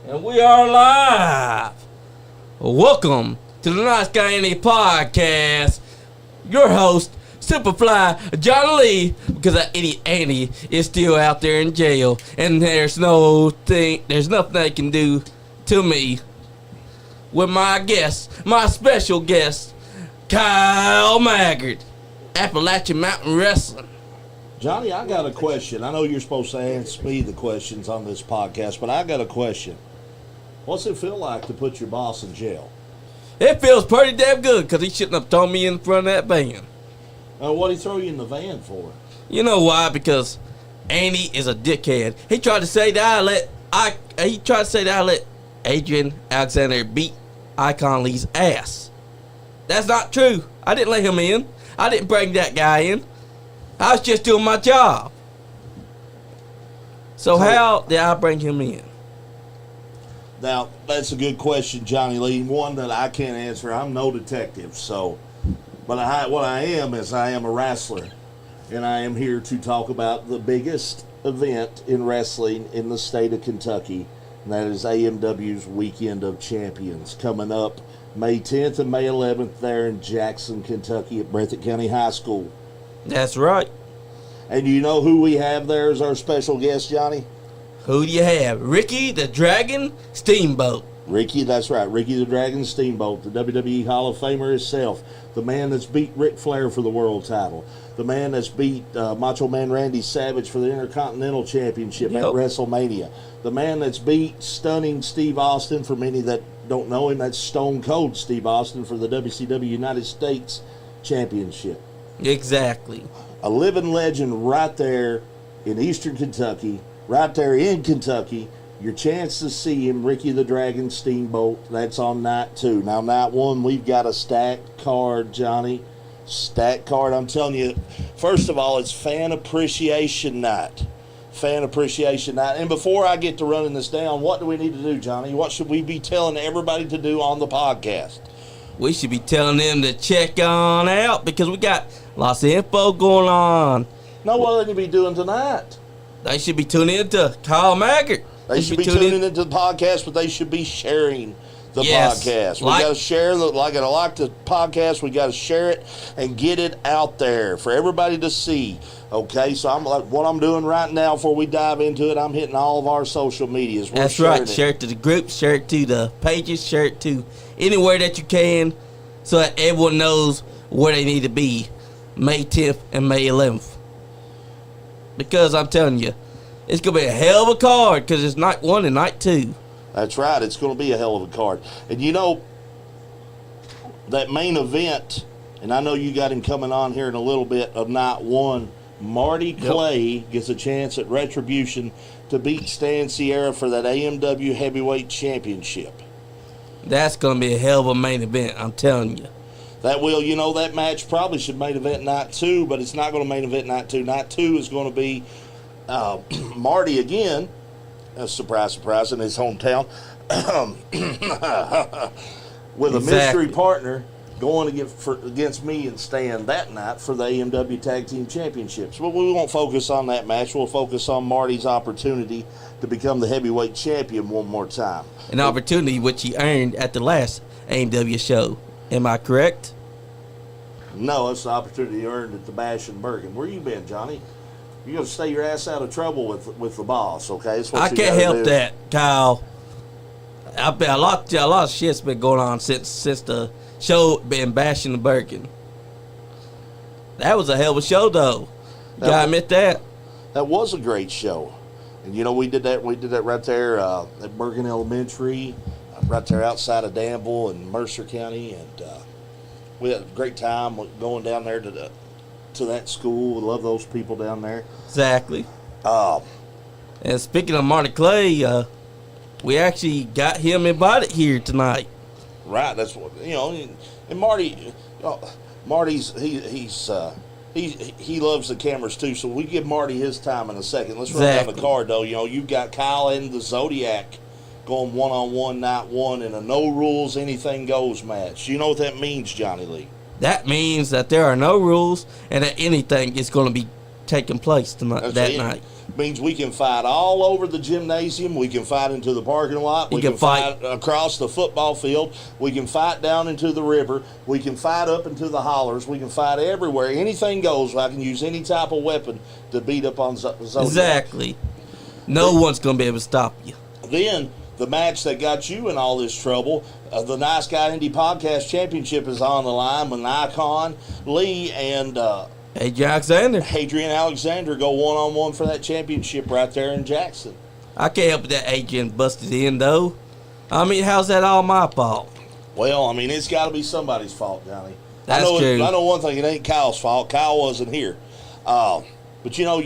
And we are live. Welcome to the Nice Guy Andy podcast. Your host, Superfly Johnny Lee, because that idiot Andy is still out there in jail, and there's nothing they can do to me. With my guest, my special guest, Kyle Maggard, Appalachian Mountain Wrestling. Johnny, I got a question. I know you're supposed to answer me the questions on this podcast, but I got a question. What's it feel like to put your boss in jail? It feels pretty damn good, because he shouldn't have thrown me in front of that van. What'd he throw you in the van for? You know why? Because Andy is a dickhead. He tried to say that I let Adrian Alexander beat Icon Lee's ass. That's not true. I didn't let him in. I didn't bring that guy in. I was just doing my job. So how did I bring him in? Now, that's a good question, Johnny Lee. One that I can't answer. I'm no detective, so. But what I am is I am a wrestler, and I am here to talk about the biggest event in wrestling in the state of Kentucky, and that is AMW's Weekend of Champions, coming up May 10th and May 11th there in Jackson, Kentucky at Breathitt County High School. That's right. And you know who we have there as our special guest, Johnny? Who do you have? Ricky the Dragon Steamboat. Ricky, that's right. Ricky the Dragon Steamboat, the WWE Hall of Famer himself, the man that's beat Ric Flair for the world title, the man that's beat Macho Man Randy Savage for the Intercontinental Championship at WrestleMania, the man that's beat stunning Steve Austin. For many that don't know him, that's Stone Cold Steve Austin for the WCW United States Championship. Exactly. A living legend right there in Eastern Kentucky, right there in Kentucky. Your chance to see him, Ricky the Dragon Steamboat, that's on night 2. Now, night 1, we've got a stacked card, Johnny. Stacked card. I'm telling you, first of all, it's Fan Appreciation Night. Fan Appreciation Night. And before I get to running this down, what do we need to do, Johnny? What should we be telling everybody to do on the podcast? We should be telling them to check on out, because we got lots of info going on. No, what they need to be doing tonight? They should be tuning in to Kyle Maggard. They should be tuning into the podcast, but they should be sharing the podcast. We got to share, like the podcast, we got to share it and get it out there for everybody to see. Okay, so what I'm doing right now before we dive into it, I'm hitting all of our social medias. That's right. Share it to the group, share it to the pages, share it to anywhere that you can, so that everyone knows where they need to be May 10th and May 11th. Because I'm telling you, it's going to be a hell of a card, because it's night 1 and night 2. That's right. It's going to be a hell of a card. And you know, that main event, and I know you got him coming on here in a little bit, of night 1, Marty Clay gets a chance at Retribution to beat Stan Sierra for that AMW Heavyweight Championship. That's going to be a hell of a main event, I'm telling you. That match probably should main event night 2, but it's not going to main event night 2. Night 2 is going to be Marty again, surprise, surprise, in his hometown, with a mystery partner going against me and Stan that night for the AMW Tag Team Championships. But we won't focus on that match. We'll focus on Marty's opportunity to become the heavyweight champion one more time. An opportunity which he earned at the last AMW show. Am I correct? No, it's the opportunity he earned at the Bash in Bergen. Where you been, Johnny? You got to stay your ass out of trouble with the boss, okay? I can't help that, Kyle. A lot of shit's been going on since the show been bashing the Bergen. That was a hell of a show, though. You gotta admit that. That was a great show, and we did that right there at Bergen Elementary, right there outside of Danville and Mercer County, and we had a great time going down there to that school. We love those people down there. Exactly. And speaking of Marty Clay, we actually got him invited here tonight. Right. That's what and Marty. Marty's he loves the cameras too. So we give Marty his time in a second. Let's run down the card though. You've got Kyle and the Zodiac going 1-on-1 night 1 in a no rules anything goes match. You know what that means, Johnny Lee? That means that there are no rules and that anything is going to be taking place tonight, that night. Means we can fight all over the gymnasium. We can fight into the parking lot. We can fight across the football field. We can fight down into the river. We can fight up into the hollers. We can fight everywhere. Anything goes. I can use any type of weapon to beat up on Zodiac. Exactly. No one's going to be able to stop you. Then the match that got you in all this trouble, the Nice Guy Indie Podcast Championship is on the line when Icon Lee and Adrian Alexander go one-on-one for that championship right there in Jackson. I can't help it that Adrian busted in, though. I mean, how's that all my fault? Well, I mean, it's got to be somebody's fault, Johnny. That's true. I know one thing. It ain't Kyle's fault. Kyle wasn't here. But, you know,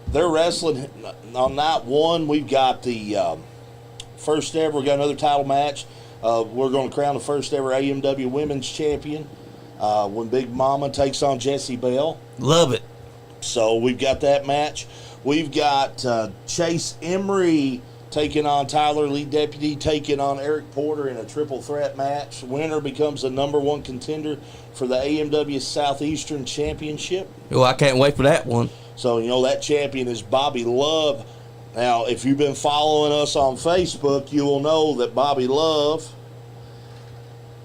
they're wrestling on night one. We've got the first ever. We got another title match. We're going to crown the first ever AMW Women's Champion. When Big Mama takes on Jessie Bell. Love it. So we've got that match. We've got Chase Emery taking on Tyler Lee Deputy, taking on Eric Porter in a triple threat match. Winner becomes the number one contender for the AMW Southeastern Championship. Oh, I can't wait for that one. So, you know, that champion is Bobby Love. Now, if you've been following us on Facebook, you will know that Bobby Love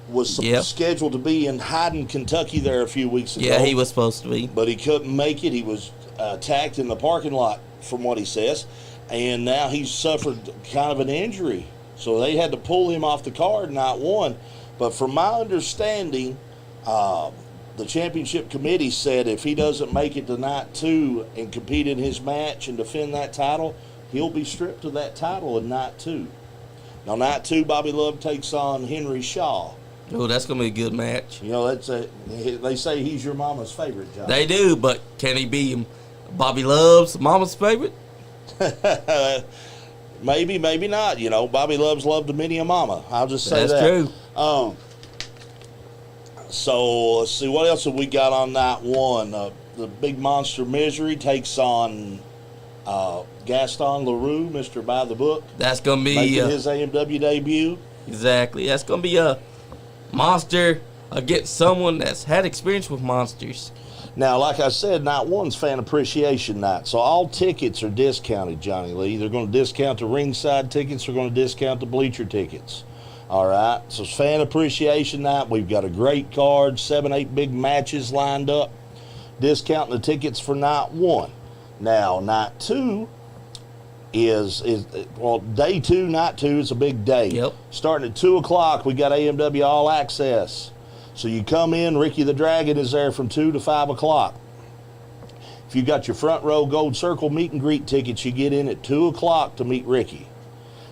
was scheduled to be in Hyden, Kentucky there a few weeks ago. Yeah, he was supposed to be. But he couldn't make it. He was attacked in the parking lot, from what he says. And now he's suffered kind of an injury. So they had to pull him off the card night one. But from my understanding, the championship committee said if he doesn't make it to night two and compete in his match and defend that title, he'll be stripped of that title in night two. Now, night two, Bobby Love takes on Henry Shaw. Oh, that's going to be a good match. You know, they say he's your mama's favorite, John. They do, but can he be Bobby Love's mama's favorite? Maybe, maybe not. You know, Bobby Love's loved many a mama. I'll just say that's that. True. So, let's see. What else have we got on night one? The Big Monster Misery takes on Gaston LaRue, Mr. By the Book. That's going to be making his AMW debut. Exactly. That's going to be a monster against someone that's had experience with monsters. Now, like I said, night one's fan appreciation night, so all tickets are discounted, Johnny Lee. They're going to discount the ringside tickets. They're going to discount the bleacher tickets. All right, so it's fan appreciation night. We've got a great card, 7-8 big matches lined up. Discounting the tickets for night one. Now, night two is day two, night two is a big day. Yep. Starting at 2 o'clock, we got AMW All Access. So you come in, Ricky the Dragon is there from 2 to 5 o'clock. If you got your front row Gold Circle meet and greet tickets, you get in at 2 o'clock to meet Ricky.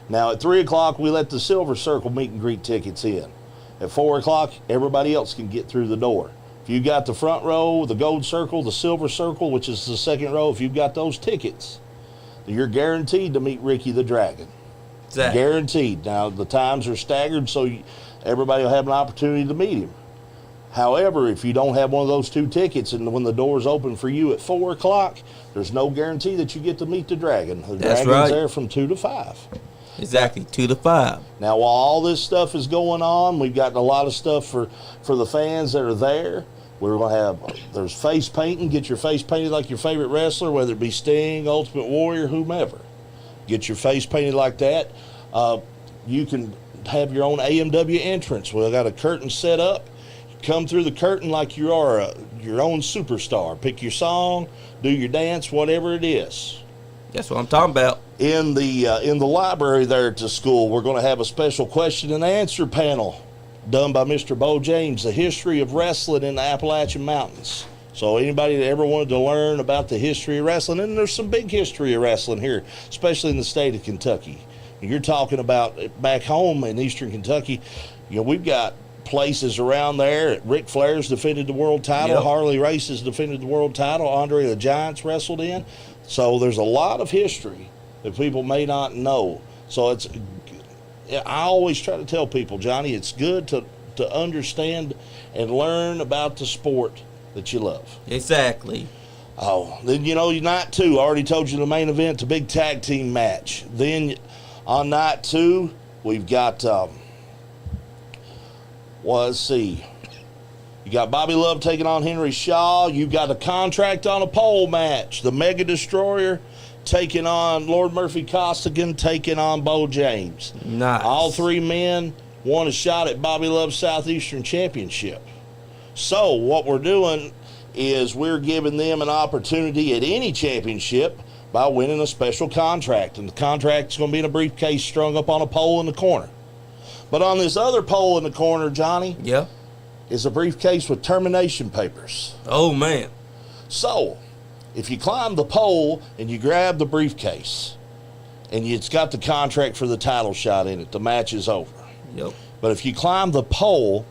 Now at 3 o'clock, we let the Silver Circle meet and greet tickets in. At 4 o'clock, everybody else can get through the door. If you got the front row, the Gold Circle, the Silver Circle, which is the second row, if you've got those tickets, you're guaranteed to meet Ricky the Dragon. Exactly. Guaranteed. Now, the times are staggered, so everybody will have an opportunity to meet him. However, if you don't have one of those two tickets and when the doors open for you at 4 o'clock, there's no guarantee that you get to meet the Dragon. The That's Dragon's right. there from 2 to 5. Exactly, 2 to 5. Now, while all this stuff is going on, we've got a lot of stuff for the fans that are there. We're going to have, there's face painting. Get your face painted like your favorite wrestler, whether it be Sting, Ultimate Warrior, whomever. Get your face painted like that. You can have your own AMW entrance. We've got a curtain set up. Come through the curtain like you are your own superstar. Pick your song, do your dance, whatever it is. That's what I'm talking about. In the library there at the school, we're going to have a special question and answer panel done by Mr. Bo James, the history of wrestling in the Appalachian Mountains. So anybody that ever wanted to learn about the history of wrestling, and there's some big history of wrestling here, especially in the state of Kentucky. You're talking about back home in eastern Kentucky, you know, we've got places around there. Ric Flair's defended the world title. Yep. Harley Race's defended the world title. Andre the Giant's wrestled in. So there's a lot of history that people may not know. So I always try to tell people, Johnny, it's good to understand and learn about the sport that you love. Exactly. Oh, then, you know, night two, I already told you the main event, the big tag team match. Then on night two, we've got, let's see. You got Bobby Love taking on Henry Shaw. You got a contract on a pole match. The Mega Destroyer taking on Lord Murphy Costigan, taking on Bo James. Nice. All three men want a shot at Bobby Love's Southeastern Championship. So what we're doing is we're giving them an opportunity at any championship by winning a special contract. And the contract's going to be in a briefcase strung up on a pole in the corner. But on this other pole in the corner, Johnny, Yeah. is a briefcase with termination papers. Oh, man. So, if you climb the pole and you grab the briefcase and it's got the contract for the title shot in it, the match is over. Yep. But if you climb the pole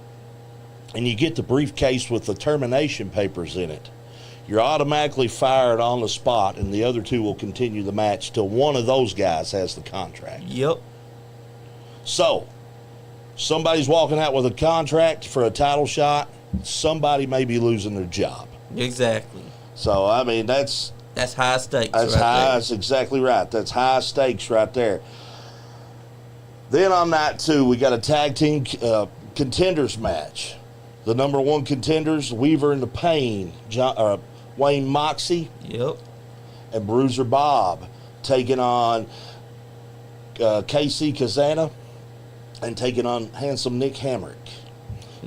and you get the briefcase with the termination papers in it, you're automatically fired on the spot, and the other two will continue the match till one of those guys has the contract. Yep. So, somebody's walking out with a contract for a title shot, somebody may be losing their job. Exactly. So, I mean, that's high stakes. That's right high. there. That's exactly right. That's high stakes right there. Then on night 2, we got a tag team contenders match. The number 1 contenders, Weaver and the Pain, Wayne Moxie Yep. and Bruiser Bob, taking on KC Kazana and taking on Handsome Nick Hamrick.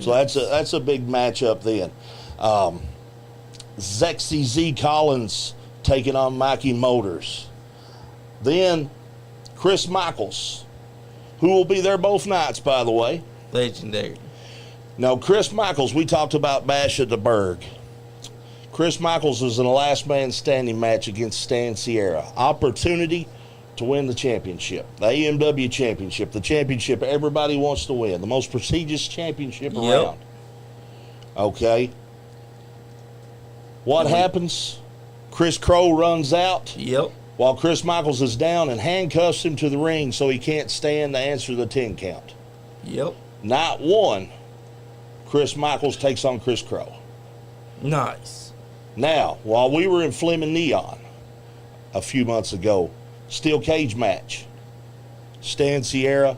So that's a big matchup then. Zexy Z Collins taking on Mikey Motors. Then Chris Michaels, who will be there both nights, by the way. Legendary. Now, Chris Michaels, we talked about Bash at the Berg. Chris Michaels is in a last man standing match against Stan Sierra. Opportunity to win the championship, the AMW championship, the championship everybody wants to win, the most prestigious championship around. Okay. What happens? Chris Crow runs out Yep. while Chris Michaels is down and handcuffs him to the ring so he can't stand to answer the 10 count. Yep. Night 1, Chris Michaels takes on Chris Crow. Nice. Now, while we were in Fleming Neon a few months ago, steel cage match. Stan Sierra.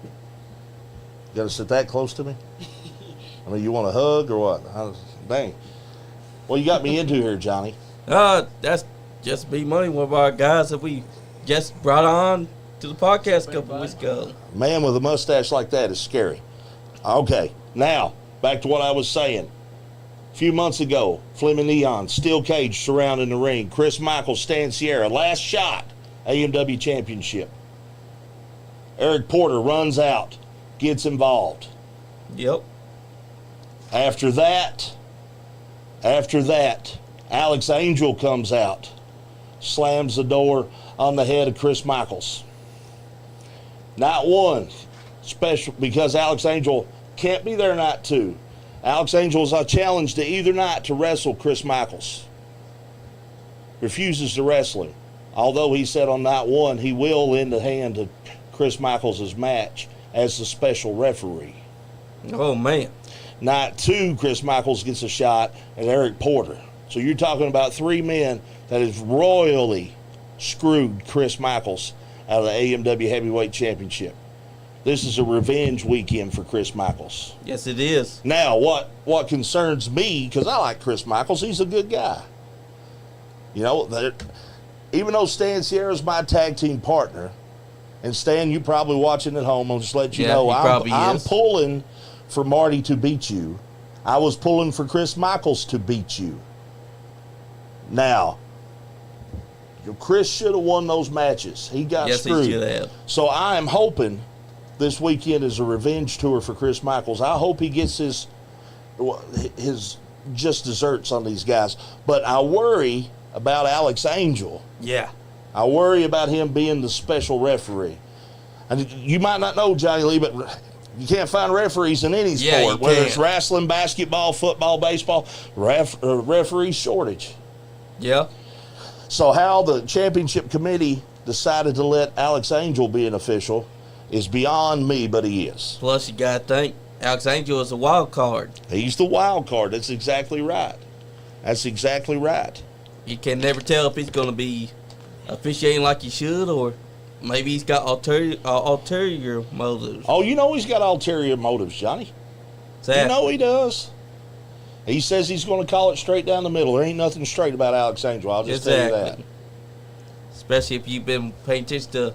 You got to sit that close to me? I mean, you want a hug or what? Dang. Well, you got me into here, Johnny. That's just be money. One of our guys that we just brought on to the podcast a couple weeks ago. A man with a mustache like that is scary. Okay, now, back to what I was saying. A few months ago, Fleming Neon, steel cage surrounding the ring. Chris Michaels, Stan Sierra, last shot, AMW championship. Eric Porter runs out, gets involved. Yep. After that, Alex Angel comes out, slams the door on the head of Chris Michaels. Night 1, special, because Alex Angel can't be there night 2. Alex Angel is a challenge to either night to wrestle Chris Michaels. Refuses to wrestle him. Although he said on night 1 he will lend a hand to Chris Michaels' match as the special referee. Oh, man. Night 2, Chris Michaels gets a shot at Eric Porter. So you're talking about 3 men that has royally screwed Chris Michaels out of the AMW Heavyweight Championship. This is a revenge weekend for Chris Michaels. Yes, it is. Now, what concerns me, because I like Chris Michaels, he's a good guy. You know, even though Stan Sierra's my tag team partner, and Stan, you probably watching at home, I'll just let you know, I'm pulling for Marty to beat you. I was pulling for Chris Michaels to beat you. Now, Chris should have won those matches. He got screwed. He should have. So I am hoping this weekend is a revenge tour for Chris Michaels. I hope he gets his just desserts on these guys. But I worry about Alex Angel. Yeah. I worry about him being the special referee. And you might not know, Johnny Lee, but you can't find referees in any sport, whether it's wrestling, basketball, football, baseball, referee shortage. Yeah. So how the championship committee decided to let Alex Angel be an official is beyond me, but he is. Plus, you got to think, Alex Angel is a wild card. He's the wild card. That's exactly right. That's exactly right. You can never tell if he's going to be officiating like he should, or maybe he's got ulterior motives. Oh, you know he's got ulterior motives, Johnny. Exactly. You know he does. He says he's going to call it straight down the middle. There ain't nothing straight about Alex Angel. I'll just tell you that. especially if you've been paying attention to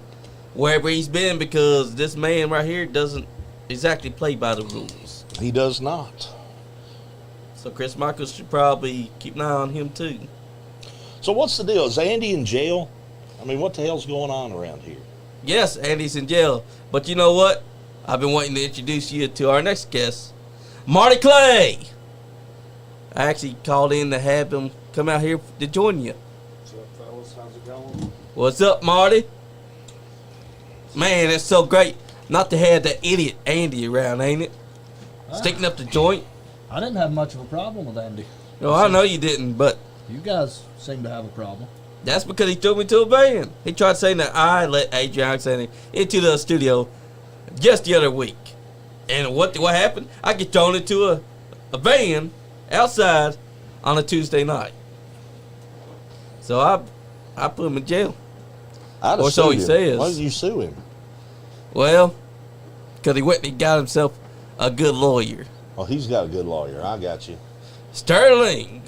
wherever he's been, because this man right here doesn't exactly play by the rules. He does not. So Chris Michaels should probably keep an eye on him too. So what's the deal? Is Andy in jail? I mean, what the hell's going on around here? Yes, Andy's in jail. But you know what? I've been waiting to introduce you to our next guest, Marty Clay. I actually called in to have him come out here to join you. What's up, fellas? How's it going? What's up, Marty? Man, it's so great not to have that idiot Andy around, ain't it? Sticking up the joint. I didn't have much of a problem with Andy. No, I know you didn't, but You guys seem to have a problem. that's because he threw me to a van. He tried saying that I let Adrian Alexander into the studio just the other week. And what happened? I get thrown into a van outside on a Tuesday night. So I put him in jail. I'd Or have so sued he him. says. Why did you sue him? Well, because he went and he got himself a good lawyer. Oh, he's got a good lawyer. I got you. Sterling.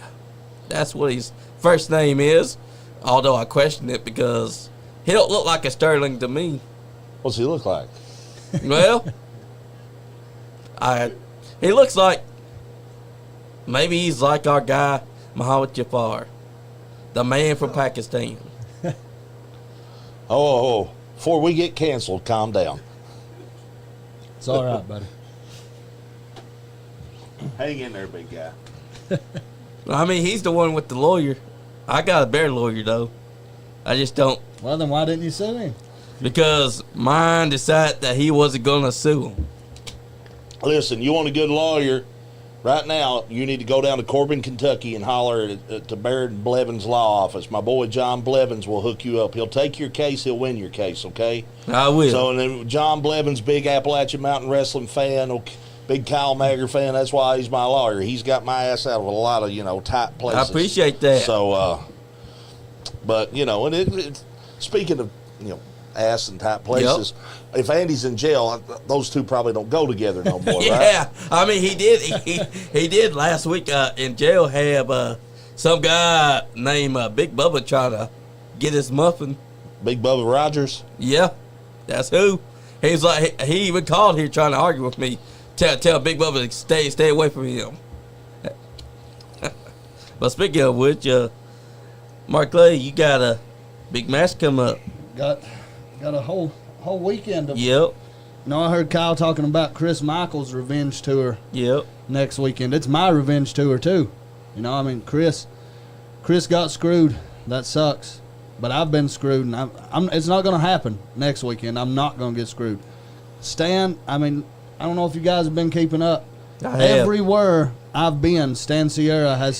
That's what his first name is. Although I question it because he don't look like a Sterling to me. What's he look like? Well, he looks like maybe he's like our guy Muhammad Jafar, the man from Pakistan. Oh, before we get canceled, calm down. It's all right, buddy. Hang in there, big guy. I mean, he's the one with the lawyer. I got a better lawyer though. I just don't, Well, then why didn't you sue him? because mine decided that he wasn't gonna sue him. Listen, you want a good lawyer? Right now, you need to go down to Corbin, Kentucky, and holler at the Barrett and Blevins Law Office. My boy John Blevins will hook you up. He'll take your case. He'll win your case. Okay. I will. So, and then John Blevins, big Appalachian Mountain Wrestling fan, big Kyle Maggard fan. That's why he's my lawyer. He's got my ass out of a lot of tight places. I appreciate that. So, but and speaking of ass and tight places, if Andy's in jail, those two probably don't go together no more. Yeah, Right? I mean he did. He did last week in jail have some guy named Big Bubba trying to get his muffin. Big Bubba Rogers. Yeah, that's who. He's like he even called here trying to argue with me. Tell Big Bubba to stay away from him. But speaking of which, Mark Clay, you got a big match come up. Got a whole weekend of. Yep. I heard Kyle talking about Chris Michaels' revenge tour Yep. next weekend. It's my revenge tour too. Chris got screwed. That sucks. But I've been screwed, and it's not going to happen next weekend. I'm not going to get screwed. Stan, I don't know if you guys have been keeping up. I have. Everywhere I've been, Stan Sierra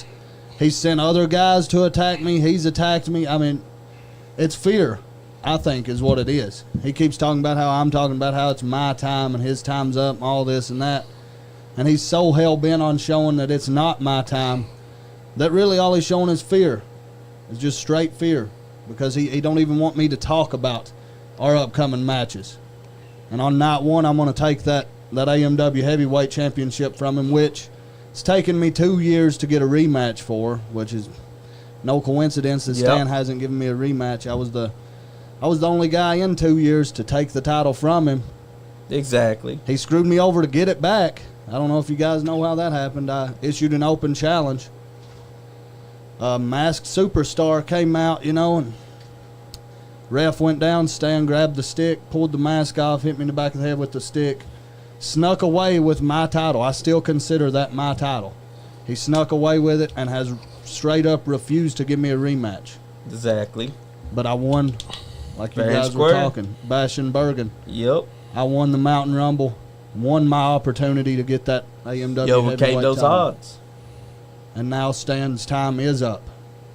he's sent other guys to attack me. He's attacked me. It's fear, I think, is what it is. He keeps talking about how I'm talking about how it's my time and his time's up and all this and that. And he's so hell-bent on showing that it's not my time that really all he's showing is fear. It's just straight fear, because he don't even want me to talk about our upcoming matches. And on night one, I'm going to take that AMW heavyweight championship from him, which it's taken me 2 years to get a rematch for, which is no coincidence that Stan hasn't given me a rematch. I was the only guy in 2 years to take the title from him. Exactly. He screwed me over to get it back. I don't know if you guys know how that happened. I issued an open challenge. A masked superstar came out, and ref went down. Stan grabbed the stick, pulled the mask off, hit me in the back of the head with the stick, snuck away with my title. I still consider that my title. He snuck away with it and has straight up refused to give me a rematch. Exactly. But I won, like you Fair and guys were square. talking, Bash and Bergen. Yep. I won the Mountain Rumble, won my opportunity to get that AMW You overcame heavyweight those title. odds. And now Stan's time is up.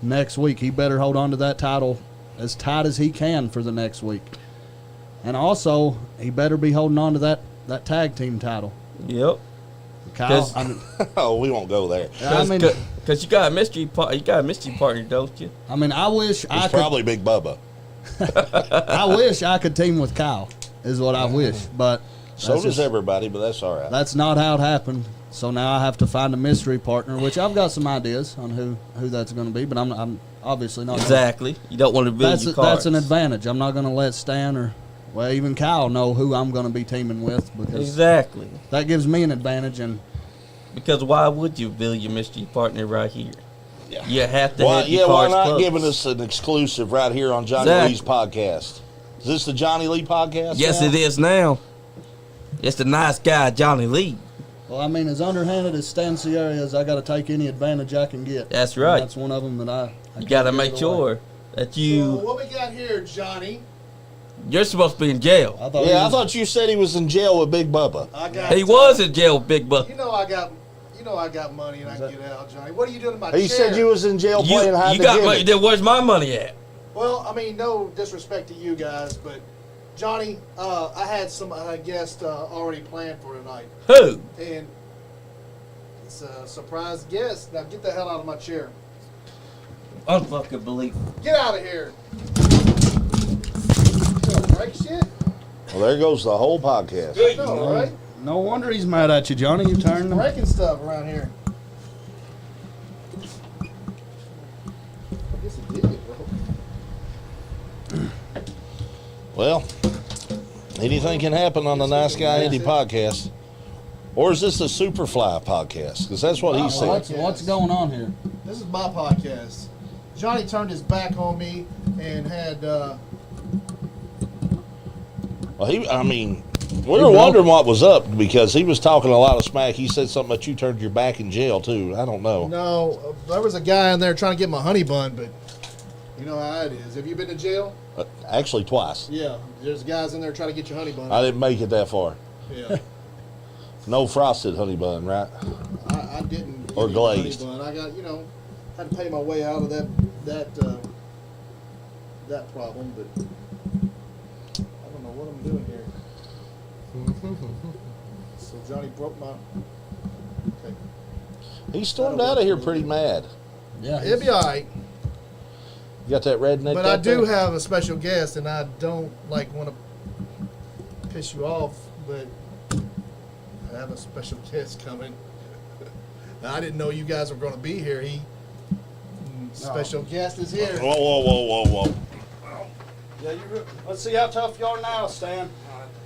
Next week, he better hold on to that title as tight as he can for the next week. And also, he better be holding on to that tag team title. Yep. Kyle, Oh, we won't go there. Because you got a mystery partner, don't you? I wish I It's could. probably Big Bubba. I wish I could team with Kyle. Is what I wish. But So does everybody, but that's all right. That's not how it happened. So now I have to find a mystery partner, which I've got some ideas on who that's going to be, but I'm obviously not. Exactly. You don't want to build your cards. That's an advantage. I'm not going to let Stan or, well, even Kyle know who I'm going to be teaming with, because exactly. that gives me an advantage. And because why would you build your mystery partner right here? Yeah. You have to have your why cards not close. giving us an exclusive right here on Johnny Lee's podcast? Is this the Johnny Lee podcast? Yes, now? it is now. It's the nice guy, Johnny Lee. well, I mean, as underhanded as Stan Sierra is, I got to take any advantage I can get. That's right. And that's one of them that I You got to can't make give sure that So you. what we got here, Johnny? You're supposed to be in jail. I thought I thought you said he was in jail with Big Bubba. I got. He was in jail with Big Buck. You know I got money and I can get out, Johnny. What are you doing to my He chair? said you was in jail playing hide You the got gimmick. money. Then where's my money at? Well, I mean, no disrespect to you guys, but Johnny, I had some guest already planned for tonight, Who? and it's a surprise guest. Now get the hell out of my chair. Unfucking believe. Get out of here. You gonna break shit? Well, there goes the whole podcast. No, right? No wonder he's mad at you, Johnny. You turned him. Breaking stuff around here. I guess it did, bro. Well, anything can happen on the Nice Guy Indie podcast. Or is this the Superfly podcast? Because that's what he said. What's going on here? This is my podcast. Johnny turned his back on me and had. Well, we were wondering what was up because he was talking a lot of smack. He said something about you turned your back in jail, too. I don't know. No, there was a guy in there trying to get my honey bun, but you know how it is. Have you been to jail? Actually, twice. Yeah, there's guys in there trying to get your honey bun. I didn't make it that far. Yeah, No frosted honey bun, right? I didn't. get Or any glazed. Honey bun. I got had to pay my way out of that problem, but I don't know what I'm doing here. So Johnny broke my. Okay. He stormed out of here pretty mad. Yeah, It'll be all right. You got that redneck But I up do there? have a special guest, and I don't want to piss you off, but I have a special guest coming. Now, I didn't know you guys were going to be here. Special guest is here. Whoa. Yeah, let's see how tough you are now, Stan.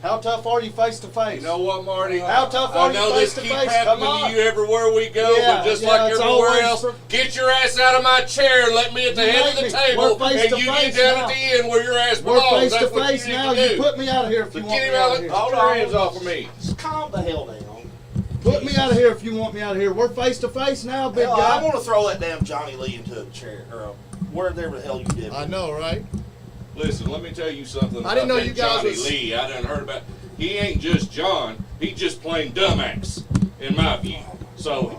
How tough are you face to face? You know what, Marty? How tough are I know you this face to keep face? happening Come on. to you everywhere we go, Yeah, but just yeah, like it's everywhere always else, for- get your ass out of my chair and let me at the You head of make the me. table, We're face and to you get face down now. at the end where your ass We're belongs. face to That's what face you now. need to You do. put me out of here if So you get want him me out out of of here. Hold your hands off of me. Just calm the hell down. Put me out of here if you want me out of here. We're face to face now, big Hell, guy. I want to throw that damn Johnny Lee into a chair or wherever the hell you did. I know, right? Listen, let me tell you something I didn't about know that you guys Johnny was- Lee. I done heard about. He ain't just John. He just plain dumbass, in my view. So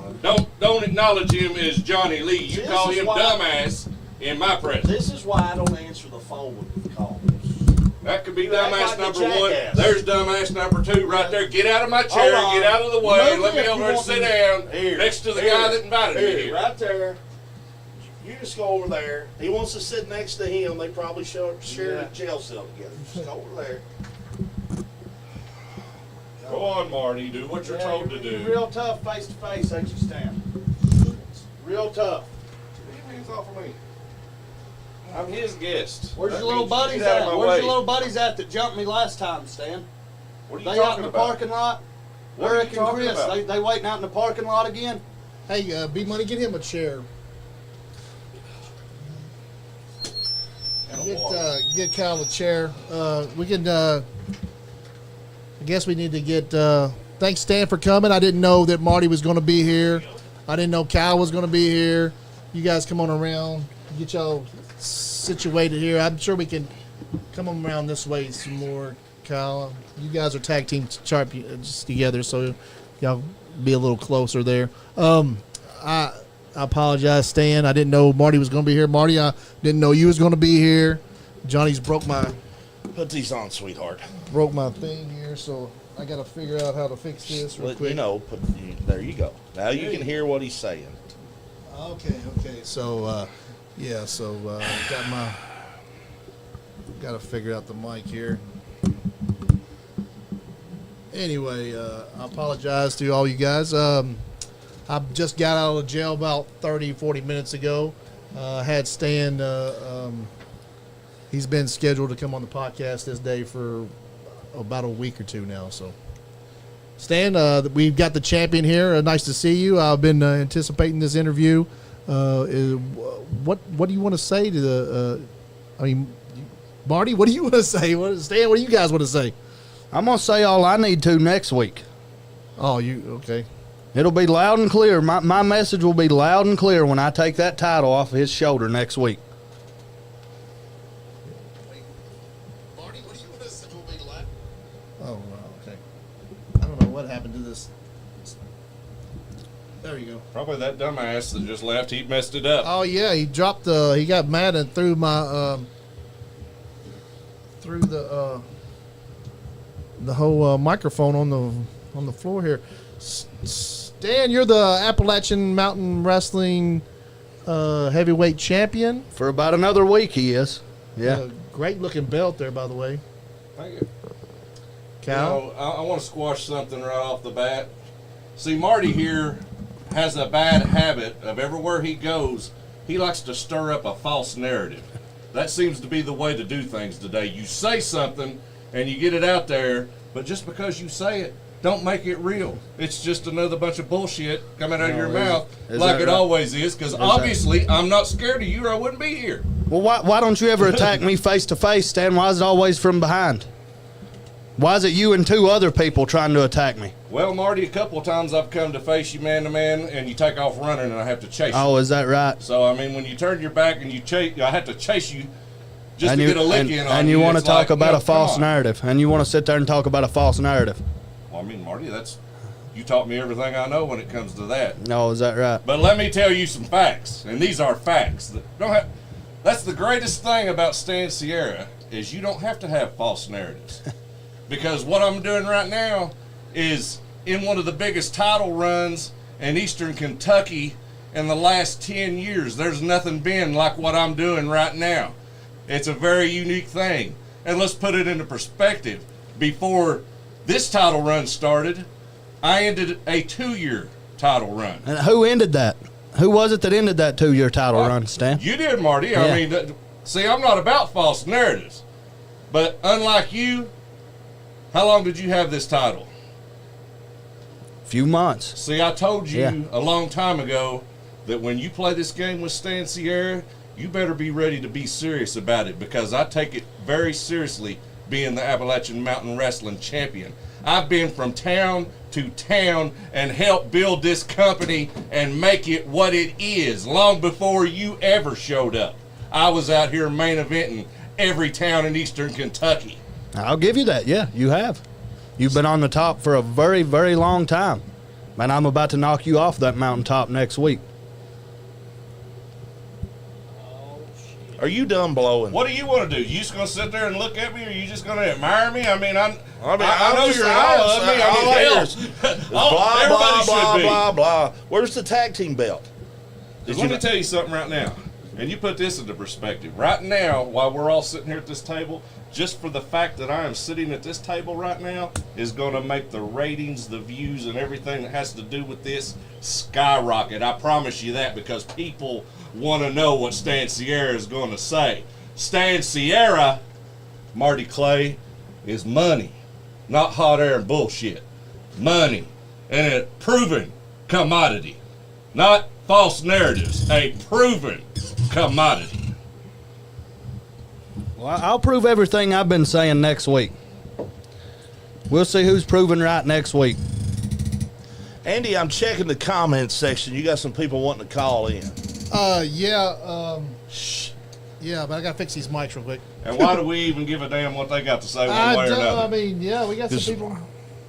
don't acknowledge him as Johnny Lee. You This call is him why- dumbass in my presence. This is why I don't answer the phone when you call. That could be You act dumbass like a number one. jackass. There's dumbass number two right there. Get out of my chair. Hold on. Get out of the way. Move Let me if over you and want sit me. down Here. next to the Here. guy that invited me here. Right there. You just go over there. He wants to sit next to him. They probably share a jail cell together. Just go over there. Go on, Marty. Do what you're told to do. Real tough face to face, ain't you, Stan? Real tough. Get your hands off of me. I'm his guest. Where's That your little means you buddies get out at? of my Where's way. your little buddies at that jumped me last time, Stan? What are you They out talking in the about? parking lot? What are you Eric and talking Chris, about? they waiting out in the parking lot again? Hey, B Money, get him a chair. Get Kyle a chair. We can. I guess we need to get. Thanks, Stan, for coming. I didn't know that Marty was going to be here. I didn't know Kyle was going to be here. You guys come on around, get y'all situated here. I'm sure we can come on around this way some more, Kyle. You guys are tag team sharp together, so y'all be a little closer there. I apologize, Stan. I didn't know Marty was going to be here. Marty, I didn't know you was going to be here. Johnny's broke my Put these on, sweetheart. thing here, so I got to figure out how to fix this real But, quick. there you go. Now you can hear what he's saying. Okay. So, got to figure out the mic here. Anyway, I apologize to all you guys. I just got out of jail about 30, 40 minutes ago. Had Stan, he's been scheduled to come on the podcast this day for about a week or two now. So, Stan, we've got the champion here. Nice to see you. I've been anticipating this interview. What do you want to say to the, Marty, what do you want to say? Stan, what do you guys want to say? I'm going to say all I need to next week. Oh, okay. It'll be loud and clear. My message will be loud and clear when I take that title off of his shoulder next week. Marty, what do you want to say? Will be loud? Oh, wow, okay. I don't know what happened to this. There you go. Probably that dumbass that just left. He messed it up. Oh yeah, he dropped he got mad and threw my the whole microphone on the floor here. Stan, you're the Appalachian Mountain Wrestling heavyweight champion. For about another week, he is. Yeah. Great looking belt there, by the way. Thank you. Cal? You know, I want to squash something right off the bat. See, Marty here has a bad habit of everywhere he goes, he likes to stir up a false narrative. That seems to be the way to do things today. You say something and you get it out there, but just because you say it, don't make it real. It's just another bunch of bullshit coming out of your mouth like it always is, because obviously I'm not scared of you or I wouldn't be here. Well, why don't you ever attack me face to face, Stan? Why is it always from behind? Why is it you and two other people trying to attack me? Well, Marty, a couple of times I've come to face you man to man, and you take off running, and I have to chase you. Oh, is that right? So, I mean, when you turn your back and you chase, I have to chase you just to get a lick in on you. And you want to It's talk like, about no, a false come on. narrative. And you want to sit there and talk about a false narrative. Well, I mean, Marty, you taught me everything I know when it comes to that. No, is that right? But let me tell you some facts, and these are facts. That's the greatest thing about Stan Sierra is you don't have to have false narratives. Because what I'm doing right now is in one of the biggest title runs in Eastern Kentucky in the last 10 years. There's nothing been like what I'm doing right now. It's a very unique thing. And let's put it into perspective. Before this title run started, I ended a 2-year title run. And who ended that? Who was it that ended that 2-year title run, Stan? You did, Marty. Yeah. I mean, see, I'm not about false narratives. But unlike you, how long did you have this title? Few months. See, I told you a long time ago that when you play this game with Stan Sierra, you better be ready to be serious about it, because I take it very seriously being the Appalachian Mountain Wrestling champion. I've been from town to town and helped build this company and make it what it is long before you ever showed up. I was out here main eventing every town in Eastern Kentucky. I'll give you that. Yeah, you have. You've been on the top for a very, very long time. And I'm about to knock you off that mountaintop next week. Are you done blowing? What do you want to do? You just going to sit there and look at me, or are you just going to admire me? I mean, I know I'm you're all of me. I mean, blah, everybody blah, should be. blah, blah. Where's the tag team belt? Let me tell you something right now, and you put this into perspective. Right now, while we're all sitting here at this table, just for the fact that I am sitting at this table right now is going to make the ratings, the views, and everything that has to do with this skyrocket. I promise you that, because people want to know what Stan Sierra is going to say. Stan Sierra, Marty Clay, is money, not hot air and bullshit. Money, and a proven commodity, not false narratives, a proven commodity. Well, I'll prove everything I've been saying next week. We'll see who's proven right next week. Andy, I'm checking the comments section. You got some people wanting to call in. Yeah, but I got to fix these mics real quick. And why do we even give a damn what they got to say one way or another? I mean, yeah, we got some Just- people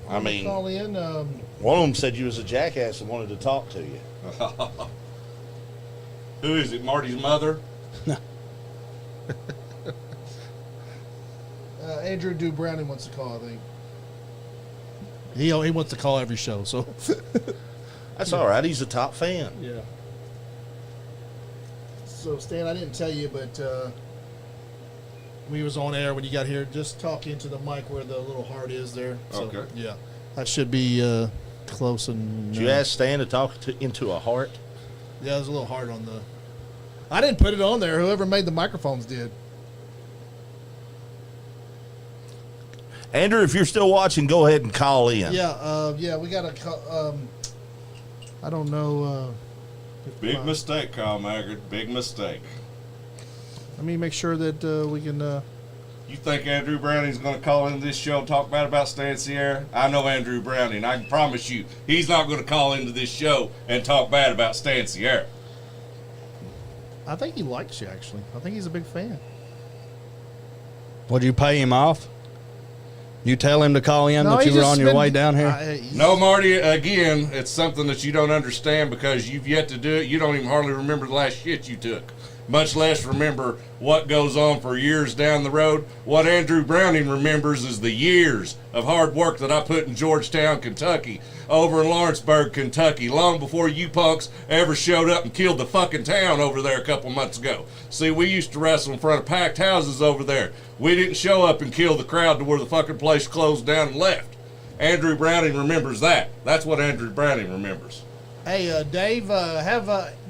I mean, call in. one of them said you was a jackass and wanted to talk to you. Who is it, Marty's mother? Andrew Dubrowning wants to call, I think. He wants to call every show, so. That's all right. He's a top fan. Yeah. So, Stan, I didn't tell you, but we was on air when you got here. Just talk into the mic where the little heart is there. So, Okay. Yeah, that should be close and. Did you ask Stan to talk into a heart? Yeah, there's a little heart on the. I didn't put it on there. Whoever made the microphones did. Andrew, if you're still watching, go ahead and call in. Yeah, we got to. I don't know. Big mistake, Kyle Maggard. Big mistake. Let me make sure that we can. You think Andrew Browning's going to call into this show and talk bad about Stan Sierra? I know Andrew Browning. I can promise you he's not going to call into this show and talk bad about Stan Sierra. I think he likes you, actually. I think he's a big fan. Would you pay him off? You tell him to call in that you were on your way down here? No, Marty, again, it's something that you don't understand because you've yet to do it. You don't even hardly remember the last shit you took, much less remember what goes on for years down the road. What Andrew Browning remembers is the years of hard work that I put in Georgetown, Kentucky, over in Lawrenceburg, Kentucky, long before you punks ever showed up and killed the fucking town over there a couple months ago. See, we used to wrestle in front of packed houses over there. We didn't show up and kill the crowd to where the fucking place closed down and left. Andrew Browning remembers that. That's what Andrew Browning remembers. Hey, Dave,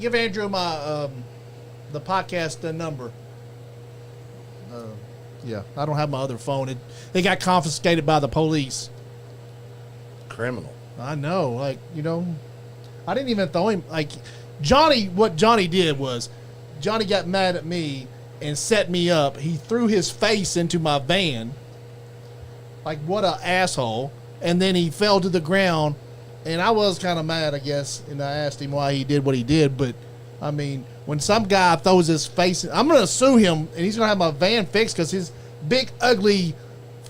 give Andrew my the podcast number. Yeah, I don't have my other phone. It got confiscated by the police. Criminal. I know, like, I didn't even throw him. Like, what Johnny did was, Johnny got mad at me and set me up. He threw his face into my van. Like, what a asshole. And then he fell to the ground, and I was kind of mad, I guess, and I asked him why he did what he did, but, I mean, when some guy throws his face, I'm going to sue him, and he's going to have my van fixed because his big, ugly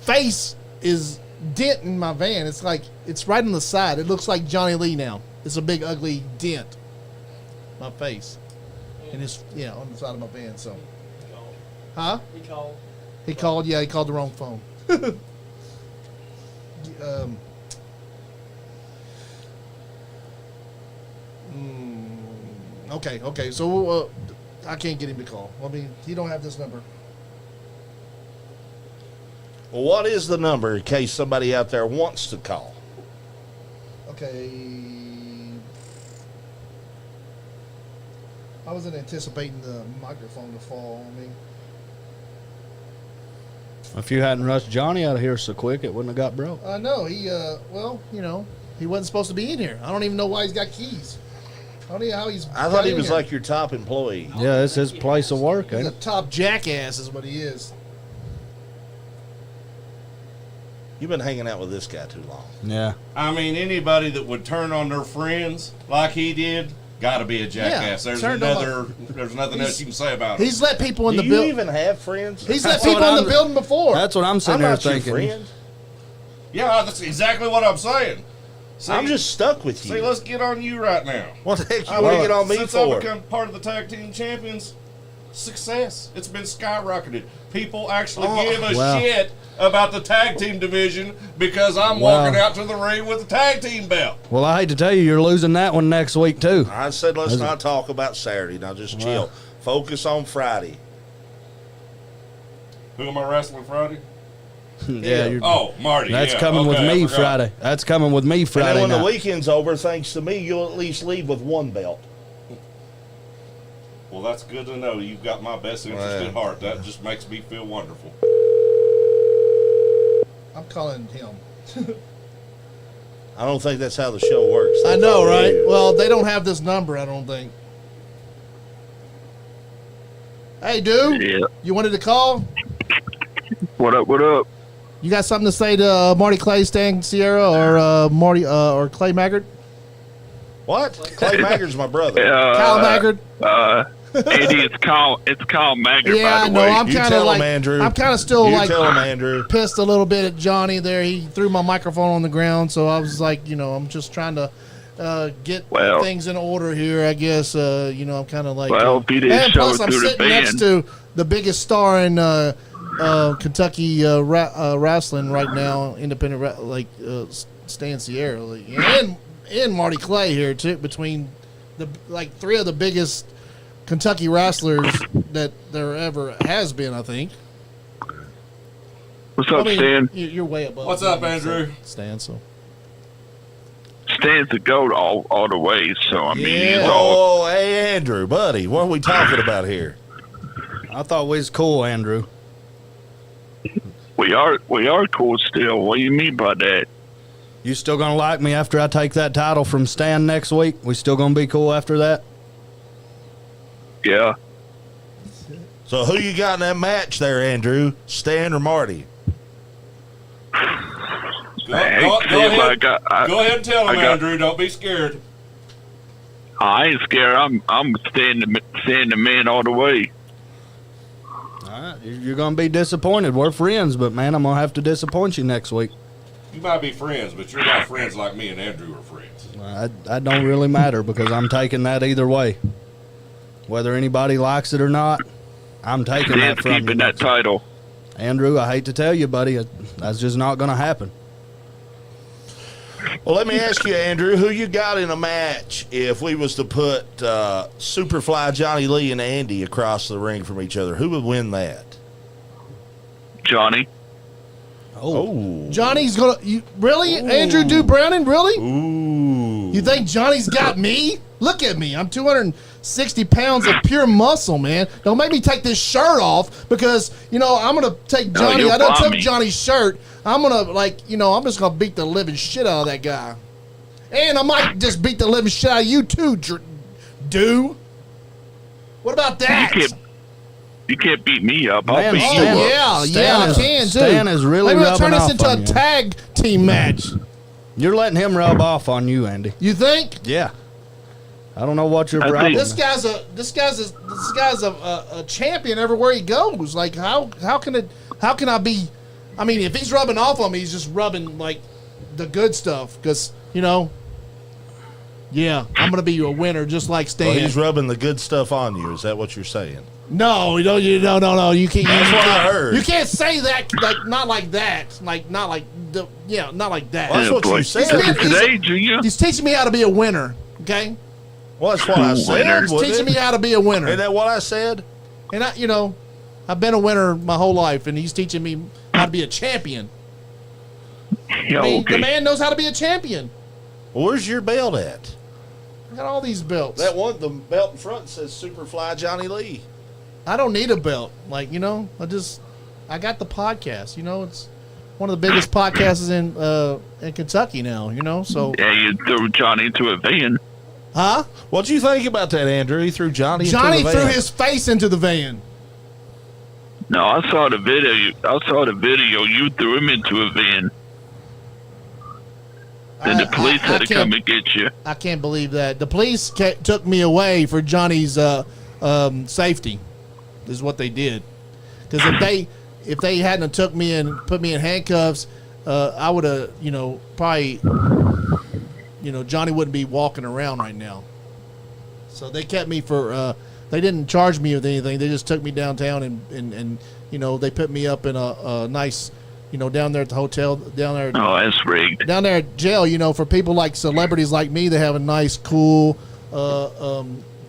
face is denting my van. It's like, it's right on the side. It looks like Johnny Lee now. It's a big, ugly dent. My face. And it's, on the side of my van, so. Huh? He called. He called the wrong phone. Okay. So I can't get him to call. I mean, he don't have this number. Well, what is the number in case somebody out there wants to call? Okay. I wasn't anticipating the microphone to fall on me. If you hadn't rushed Johnny out of here so quick, it wouldn't have got broke. No, he, he wasn't supposed to be in here. I don't even know why he's got keys. I don't even know how he's. I thought he was like your top employee. Yeah, it's his place of work, He's ain't a it? top jackass, is what he is. You've been hanging out with this guy too long. Yeah. I mean, anybody that would turn on their friends like he did, got to be a jackass. Yeah, There's nothing else you can say about it. He's let people in Do the you building. even have friends? He's let That's people what in the I'm- building before. That's what I'm sitting I'm there not your thinking. friend. Yeah, that's exactly what I'm saying. See, I'm just stuck with you. See, let's get on you right now. What the heck you want to get on me Since I've for? become part of the tag team champions, success. It's been skyrocketed. People actually give a wow. shit about the tag team division because I'm Wow. walking out to the ring with a tag team belt. Well, I hate to tell you, you're losing that one next week, too. I said let's not talk about Saturday. Now just chill. Focus on Friday. Who am I wrestling Friday? Yeah. You're, Oh, Marty. that's yeah. coming with Okay, I me forgot. Friday. That's coming with me And Friday then when the night. weekend's over, thanks to me, you'll at least leave with one belt. Well, that's good to know. You've got my best interest at heart. That just makes me feel wonderful. I'm calling him. I don't think that's how the show works. I know, right? Well, they don't have this number, I don't think. Hey, dude. Yeah. You wanted to call? What up? What up? You got something to say to Marty Clay, Stan Sierra, or Marty or Clay Maggard? What? Clay Maggard's my brother. Kyle Maggard? Andy, it's Kyle Maggard. Yeah, by I the know. way. I'm You kind of tell like him, Andrew. I'm kind of still You like tell him, Andrew. pissed a little bit at Johnny there. He threw my microphone on the ground, so I was like, I'm just trying to get Well- things in order here. I guess I'm kind of like. Well, if he didn't and show plus, it I'm through the sitting next van. to the biggest star in Kentucky wrestling right now, independent Stan Sierra, and Marty Clay here too. Between three of the biggest Kentucky wrestlers that there ever has been, I think. What's up, Stan? You're way above. What's up, me, Andrew? Stan, so. Stan's the GOAT all the way, so I mean, Yeah. he's all. Oh, hey, Andrew, buddy, what are we talking about here? I thought we was cool, Andrew. We are cool still. What do you mean by that? You still gonna like me after I take that title from Stan next week? We still gonna be cool after that? Yeah. So who you got in that match there, Andrew? Stan or Marty? Go Hey, ahead. I Go ahead and tell him, I got- Andrew. Don't be scared. I ain't scared. I'm staying the man all the way. All right, you're gonna be disappointed. We're friends, but man, I'm gonna have to disappoint you next week. You might be friends, but you're not friends like me and Andrew are friends. That don't really matter because I'm taking that either way. Whether anybody likes it or not, I'm taking Stan's that from you. keeping that title. Andrew, I hate to tell you, buddy, that's just not gonna happen. Well, let me ask you, Andrew, who you got in a match if we was to put Superfly Johnny Lee and Andy across the ring from each other? Who would win that? Johnny. Oh. Johnny's gonna. Really? Andrew Do Browning? Really? Ooh. You think Johnny's got me? Look at me. I'm 260 pounds of pure muscle, man. Don't make me take this shirt off because, I'm going to take No, Johnny. you'll I don't bomb took me. Johnny's shirt. I'm going to, I'm just going to beat the living shit out of that guy. And I might just beat the living shit out of you, too, Do. What about that? You can't beat me up. I'll Man, beat Oh, you up. yeah, Stan I is- can, too. Stan is really Maybe we'll turn rubbing this off into a on you. tag team match. You're letting him rub off on you, Andy. You think? Yeah. I don't know what your I problem think- is. This guy's a champion everywhere he goes. Like how can I be? I mean, if he's rubbing off on me, he's just rubbing like the good stuff. Because yeah, I'm gonna be a winner just like Stan. Well, he's rubbing the good stuff on you. Is that what you're saying? No. You can't. That's what I heard. You can't say that. Like not like that. Like not like not like that. Well, that's what boy. you said. He's- Today, Junior. He's teaching me how to be a winner. Okay, Well, that's what I said. Winner. he's wasn't teaching it? me how to be a winner. Isn't that what I said? And I've been a winner my whole life, and he's teaching me how to be a champion. Yeah, I mean, the okay. man knows how to be a champion. Well, where's your belt at? I got all these belts. That one, the belt in front says Superfly Johnny Lee. I don't need a belt. I got the podcast. It's one of the biggest podcasts in Kentucky now. So Yeah, you threw Johnny into a van. huh? What'd you think about that, Andrew? He threw Johnny Johnny into the threw van. his face into the van. No, I saw the video. I saw the video. You threw him into a van. Then the police had to come and get you. I can't believe that the police took me away for Johnny's safety. Is what they did. Because if they hadn't have took me and put me in handcuffs, I would have probably Johnny wouldn't be walking around right now. So they kept me for. They didn't charge me with anything. They just took me downtown and they put me up in a nice down there at the hotel down there. Oh, that's rigged. Down there at jail, for people like celebrities like me, they have a nice, cool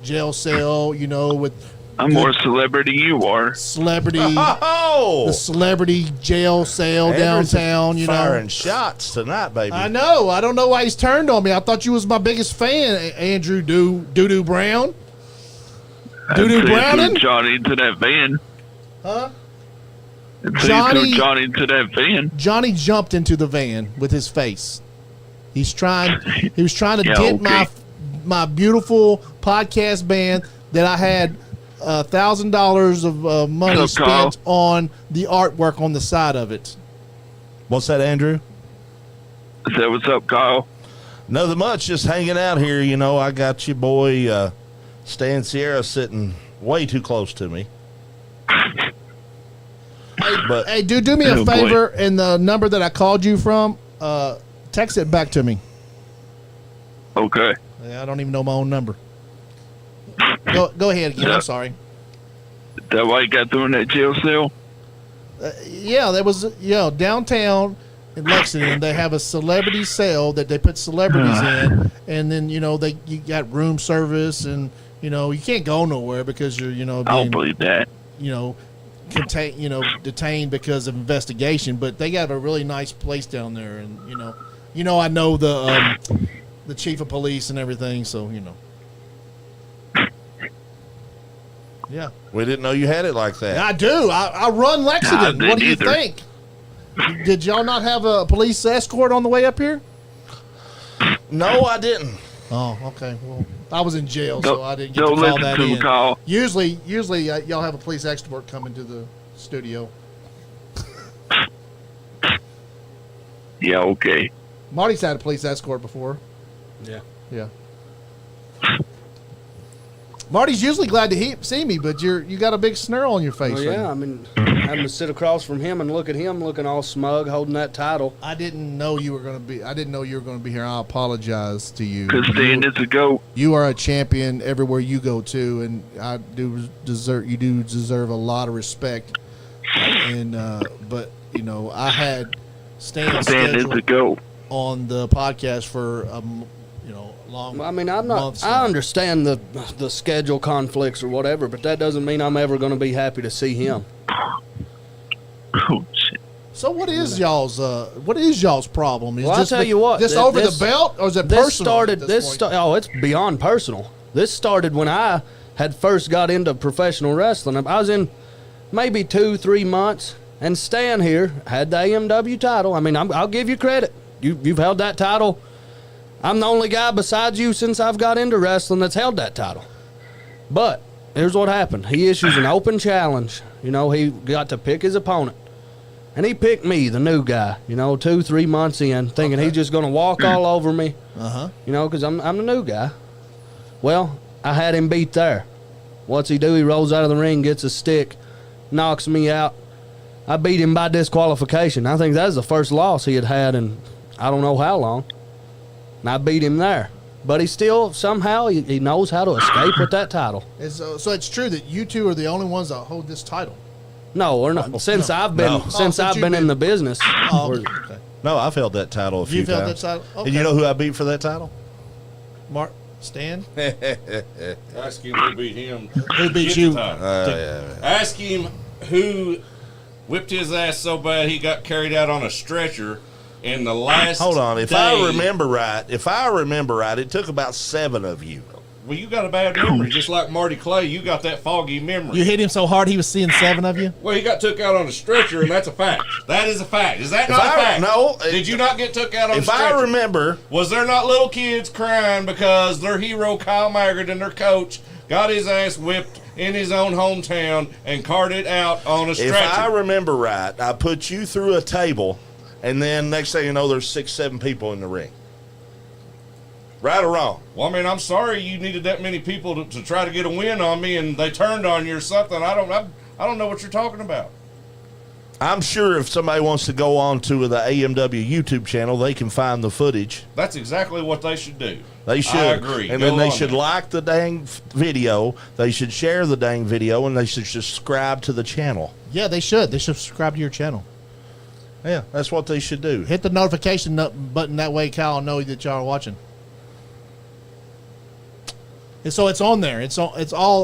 jail cell, with I'm more celebrity than you are. celebrity, Oh! the celebrity jail cell Andrew's downtown, firing shots tonight, baby. I know. I don't know why he's turned on me. I thought you was my biggest fan, Andrew Doo Brown. Doo-doo I'd say Browning? threw Johnny into that van. Huh? I'd say Johnny- threw Johnny into that van. Johnny jumped into the van with his face. He was trying to Yeah, dent okay. my beautiful podcast band that I had $1,000 of money So, Carl- spent on the artwork on the side of it. What's that, Andrew? Say what's up, Kyle? Nothing much, just hanging out here. I got your boy Stan Sierra sitting way too close to me. But Hey, dude, do me a Oh, boy. favor, and the number that I called you from, text it back to me. Okay. I don't even know my own number. Go ahead again. I'm sorry. That why you got thrown in that jail cell? Yeah, there was downtown in Lexington. They have a celebrity cell that they put celebrities in, and then you got room service, and you can't go nowhere because you're I don't believe that. detained because of investigation. But they got a really nice place down there, and I know the chief of police and everything, so Yeah. We didn't know you had it like that. I do. I run Lexington. What do you think? Did y'all not have a police escort on the way up here? No, I didn't. Oh, okay. Well, I was in jail, so I didn't get to call that in. Usually, y'all have a police escort come into the studio. Yeah, okay. Marty's had a police escort before. Yeah. Yeah. Marty's usually glad to see me, but you got a big snarl on your face. Well, yeah, I mean, having to sit across from him and look at him looking all smug, holding that title. I didn't know you were going to be here. I apologize to you. Because Stan is a goat. You are a champion everywhere you go to, and you do deserve a lot of respect. And but I had Stan is a goat on the podcast for long. Well, I mean, I understand the schedule conflicts or whatever, but that doesn't mean I'm ever going to be happy to see him. Oh shit. So what is y'all's problem? Is Well, I'll tell you what. This over the belt, or is it personal? It's beyond personal. This started when I had first got into professional wrestling. I was in maybe 2-3 months, and Stan here had the AMW title. I mean, I'll give you credit. You've held that title. I'm the only guy besides you since I've got into wrestling that's held that title. But here's what happened. He issues an open challenge. He got to pick his opponent. And he picked me, the new guy, 2-3 months in, thinking he's just going to walk all over me. Because I'm the new guy. Well, I had him beat there. What's he do? He rolls out of the ring, gets a stick, knocks me out. I beat him by disqualification. I think that was the first loss he had in I don't know how long. And I beat him there. But he still, somehow, he knows how to escape with that title. So it's true that you two are the only ones that hold this title? No, we're not. Since I've been in the business. Okay. No, I've held that title a few times. You've held that title? Okay. And you know who I beat for that title? Stan? Ask him who beat him. Who beat you? Ask him who whipped his ass so bad he got carried out on a stretcher in the last Hold on. If day. I remember right, it took about 7 of you. Well, you got a bad memory. Just like Marty Clay, you got that foggy memory. You hit him so hard he was seeing 7 of you? Well, he got took out on a stretcher, and that's a fact. That is a fact. Is that not a fact? No. Did you not get took out on a stretcher? If I remember. Was there not little kids crying because their hero, Kyle Maggard, and their coach got his ass whipped in his own hometown and carted out on a stretcher? If I remember right, I put you through a table, and then next thing you know, there's 6-7 people in the ring. Right or wrong? Well, I mean, I'm sorry you needed that many people to try to get a win on me, and they turned on you or something. I don't know what you're talking about. I'm sure if somebody wants to go on to the AMW YouTube channel, they can find the footage. That's exactly what they should do. They should. I agree. And then they should like the dang video. They should share the dang video, and they should subscribe to the channel. Yeah, they should. They should subscribe to your channel. Yeah, that's what they should do. Hit the notification button. That way Kyle will know that y'all are watching. And so it's on there. It's all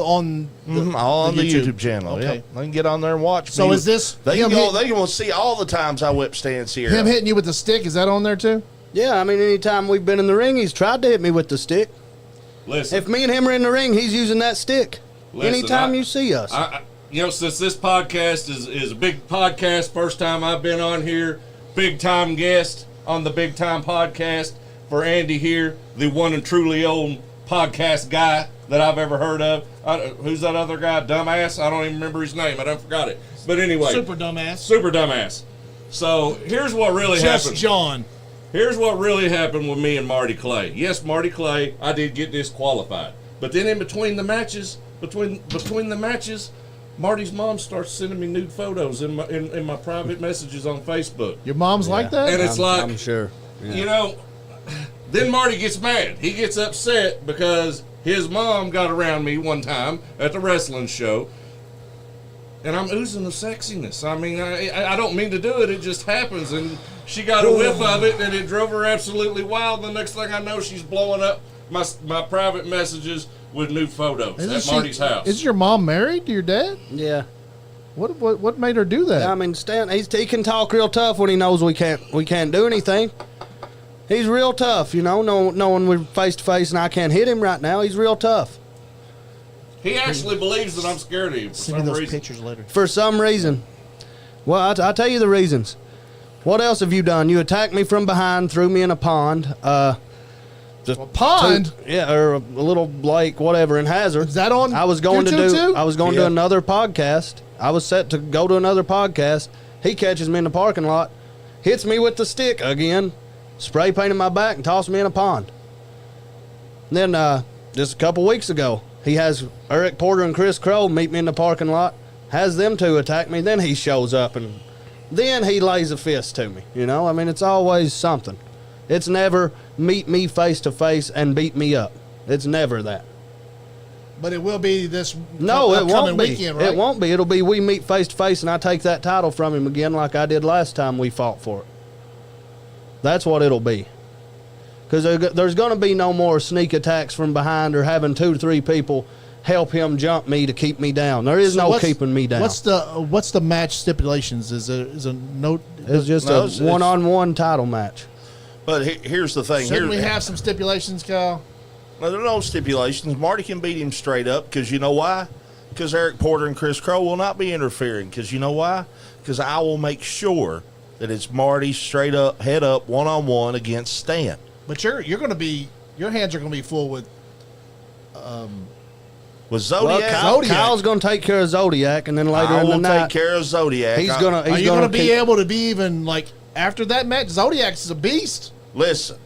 on the, all on the YouTube. YouTube channel. Okay. Yep. They can get on there and watch. So me. is this They can see all the times I whip Stan Sierra. Him hitting you with the stick, is that on there too? Yeah, I mean, anytime we've been in the ring, he's tried to hit me with the stick. Listen. If me and him are in the ring, he's using that stick. Anytime you see us. Since this podcast is a big podcast, first time I've been on here, big time guest on the Big Time Podcast for Andy here, the one and truly old podcast guy that I've ever heard of. Who's that other guy? Dumbass? I don't even remember his name. I done forgot it. But anyway. Super dumbass. Super dumbass. So here's what really happened. John. Here's what really happened with me and Marty Clay. Yes, Marty Clay, I did get disqualified. But then in between the matches, Marty's mom starts sending me nude photos in my private messages on Facebook. Your mom's like that? And it's I'm sure. Yeah. Then Marty gets mad. He gets upset because his mom got around me one time at the wrestling show, and I'm oozing the sexiness. I mean, I don't mean to do it. It just happens, and she got a whiff of it, and it drove her absolutely wild. The next thing I know, she's blowing up my private messages with nude photos at Marty's house. Is your mom married to your dad? Yeah. What made her do that? I mean, Stan, he can talk real tough when he knows we can't do anything. He's real tough, you know, knowing we're face to face and I can't hit him right now. He's real tough. He actually believes that I'm scared of him for Send me some those reason. pictures later. For some reason. Well, I'll tell you the reasons. What else have you done? You attacked me from behind, threw me in a pond. A pond? Or a little lake, whatever, in Hazard. Is that on I was going YouTube too? I was going to another podcast. I was set to go to another podcast. He catches me in the parking lot, hits me with the stick again, spray painted my back, and tossed me in a pond. Then just a couple weeks ago, he has Eric Porter and Chris Crow meet me in the parking lot, has them two attack me, then he shows up, and then he lays a fist to me. You know, I mean, it's always something. It's never meet me face to face and beat me up. It's never that. But it will be this No, it won't be. weekend, right? It won't be. It'll be we meet face to face and I take that title from him again like I did last time we fought for it. That's what it'll be. Because there's going to be no more sneak attacks from behind or having 2 to 3 people help him jump me to keep me down. There is no keeping me down. What's the match stipulations? Is a note? It's just a one-on-one title match. But here's the thing. Shouldn't we have some stipulations, Kyle? No, there are no stipulations. Marty can beat him straight up because you know why? Because Eric Porter and Chris Crow will not be interfering. Because you know why? Because I will make sure that it's Marty straight up, head up, one-on-one against Stan. But you're going to be, your hands are going to be full with Zodiac. Well, Kyle's going to take care of Zodiac, and then later in the night, take care of Zodiac. Are you going to be able to be even like after that match? Zodiac is a beast. Listen.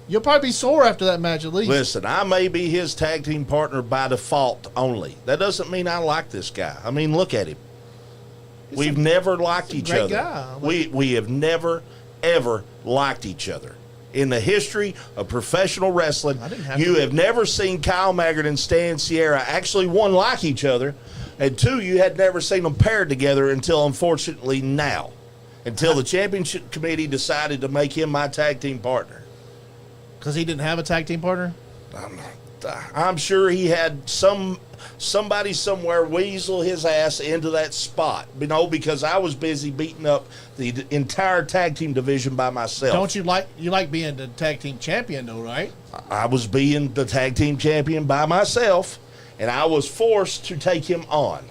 You'll probably be sore after that match at least. Listen, I may be his tag team partner by default only. That doesn't mean I like this guy. I mean, look at him. We've never liked each other. Guy. We have never, ever liked each other. In the history of professional wrestling, you have never seen Kyle Maggard and Stan Sierra actually, one, like each other, and two, you had never seen them paired together until, unfortunately, now. Until the championship committee decided to make him my tag team partner. Because he didn't have a tag team partner? I'm sure he had somebody somewhere weasel his ass into that spot. You know, because I was busy beating up the entire tag team division by myself. Don't you like being the tag team champion though, right? I was being the tag team champion by myself, and I was forced to take him on.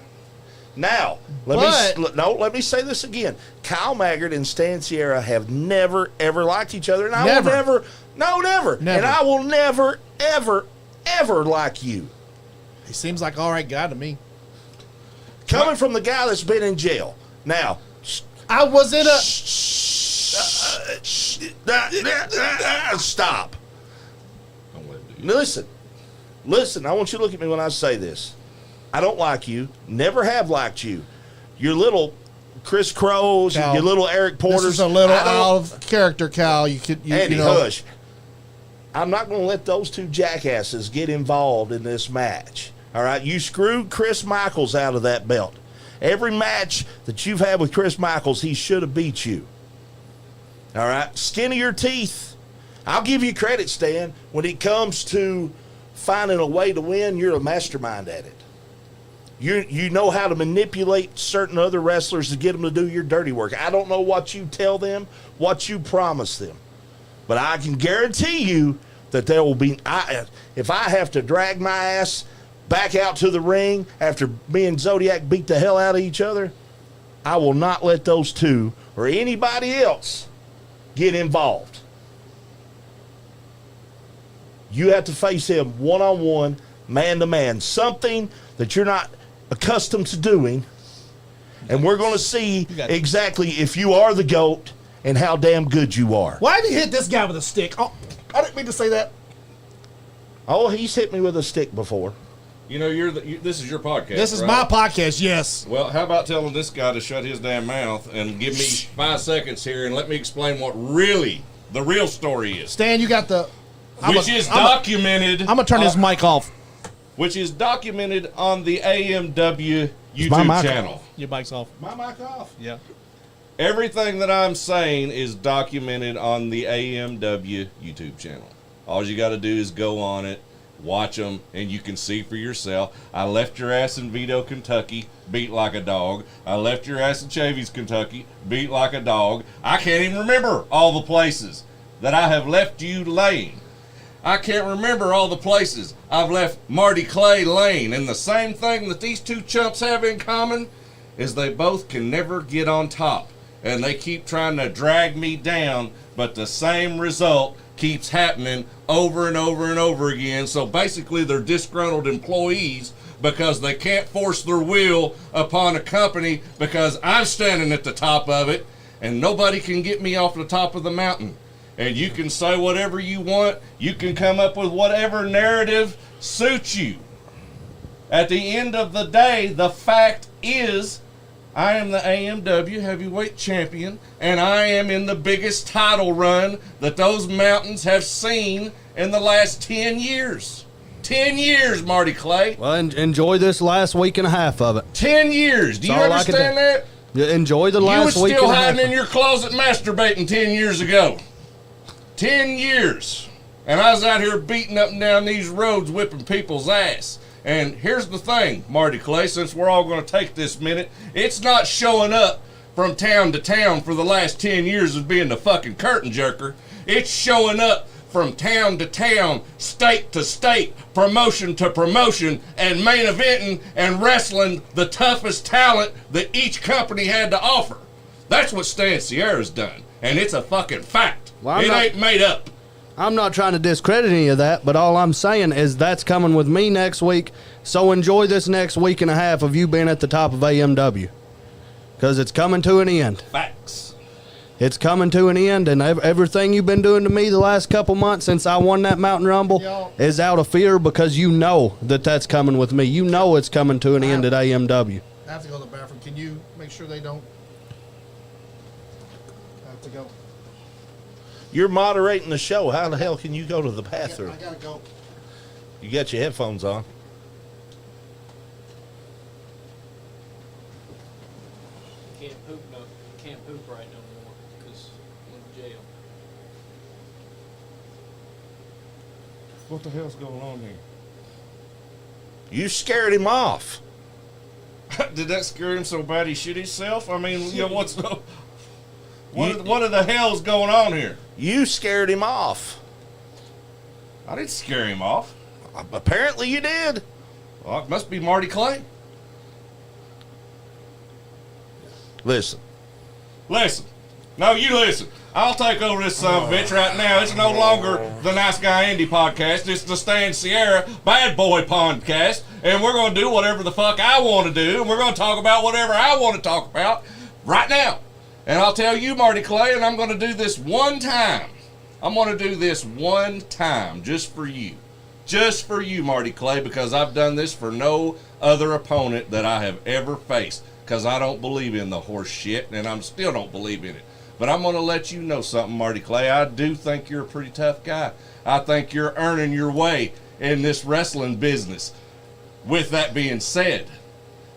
Now, let me say this again. Kyle Maggard and Stan Sierra have never, ever liked each other, and I will never. And I will never, ever, ever like you. He seems like an all right guy to me. Coming from the guy that's been in jail. Now, I was in a... Stop. Listen, I want you to look at me when I say this. I don't like you. Never have liked you. Your little Chris Crows, Cal, your little Eric Porters. This is a little out of character, Cal. Andy, hush. I'm not going to let those two jackasses get involved in this match. All right? You screwed Chris Michaels out of that belt. Every match that you've had with Chris Michaels, he should have beat you. All right? Skin of your teeth. I'll give you credit, Stan. When it comes to finding a way to win, you're a mastermind at it. You know how to manipulate certain other wrestlers to get them to do your dirty work. I don't know what you tell them, what you promise them. But I can guarantee you that there will be, if I have to drag my ass back out to the ring after me and Zodiac beat the hell out of each other, I will not let those two or anybody else get involved. You have to face him one-on-one, man-to-man, something that you're not accustomed to doing, and we're going to see exactly if you are the GOAT and how damn good you are. Why did he hit this guy with a stick? Oh, I didn't mean to say that. Oh, he's hit me with a stick before. You know, this is your podcast. This is right? my podcast, yes. Well, how about telling this guy to shut his damn mouth and give me 5 seconds here and let me explain what really the real story is. Stan, you got the... Which is documented... I'm going to turn his mic off. Which is documented on the AMW YouTube channel. Your mic's off. My mic off. Yeah. Everything that I'm saying is documented on the AMW YouTube channel. All you got to do is go on it Watch them, and you can see for yourself. I left your ass in Vito, Kentucky, beat like a dog. I left your ass in Chavy's, Kentucky, beat like a dog. I can't even remember all the places that I have left you laying. I can't remember all the places I've left Marty Clay laying. And the same thing that these two chumps have in common is they both can never get on top. And they keep trying to drag me down, but the same result keeps happening over and over and over again. So basically they're disgruntled employees because they can't force their will upon a company because I'm standing at the top of it and nobody can get me off the top of the mountain. And you can say whatever you want. You can come up with whatever narrative suits you. At the end of the day, the fact is I am the AMW heavyweight champion, and I am in the biggest title run that those mountains have seen in the last 10 years. 10 years, Marty Clay. Well, enjoy this last week and a half of it. 10 years. Do you understand that? Yeah, enjoy the last week and a half. You were still hiding in your closet masturbating 10 years ago. 10 years. And I was out here beating up and down these roads, whipping people's ass. And here's the thing, Marty Clay, since we're all going to take this minute, it's not showing up from town to town for the last 10 years of being the fucking curtain jerker. It's showing up from town to town, state to state, promotion to promotion, and main eventing and wrestling the toughest talent that each company had to offer. That's what Stan Sierra's done, and it's a fucking fact. Well, it ain't made up. I'm not trying to discredit any of that, but all I'm saying is that's coming with me next week, so enjoy this next week and a half of you being at the top of AMW, because it's coming to an end. Facts. It's coming to an end, and everything you've been doing to me the last couple months since I won that Mountain Rumble is out of fear because you know that that's coming with me. You know it's coming to an end at AMW. I have to go to the bathroom. Can you make sure they don't? I have to go. You're moderating the show. How the hell can you go to the bathroom? I gotta go. You got your headphones on. Can't poop right no more because I'm in jail. What the hell's going on here? You scared him off. Did that scare him so bad he shit himself? I mean, you know, what the hell's going on here? You scared him off. I didn't scare him off. Apparently you did. Well, it must be Marty Clay. Listen. No, you listen. I'll take over this son of a bitch right now. It's no longer the Nice Guy Andy podcast. It's the Stan Sierra Bad Boy podcast. And we're going to do whatever the fuck I want to do. And we're going to talk about whatever I want to talk about right now. And I'll tell you, Marty Clay, and I'm going to do this one time. I'm going to do this one time just for you. Just for you, Marty Clay, because I've done this for no other opponent that I have ever faced. Because I don't believe in the horse shit, and I still don't believe in it. But I'm going to let you know something, Marty Clay. I do think you're a pretty tough guy. I think you're earning your way in this wrestling business. With that being said,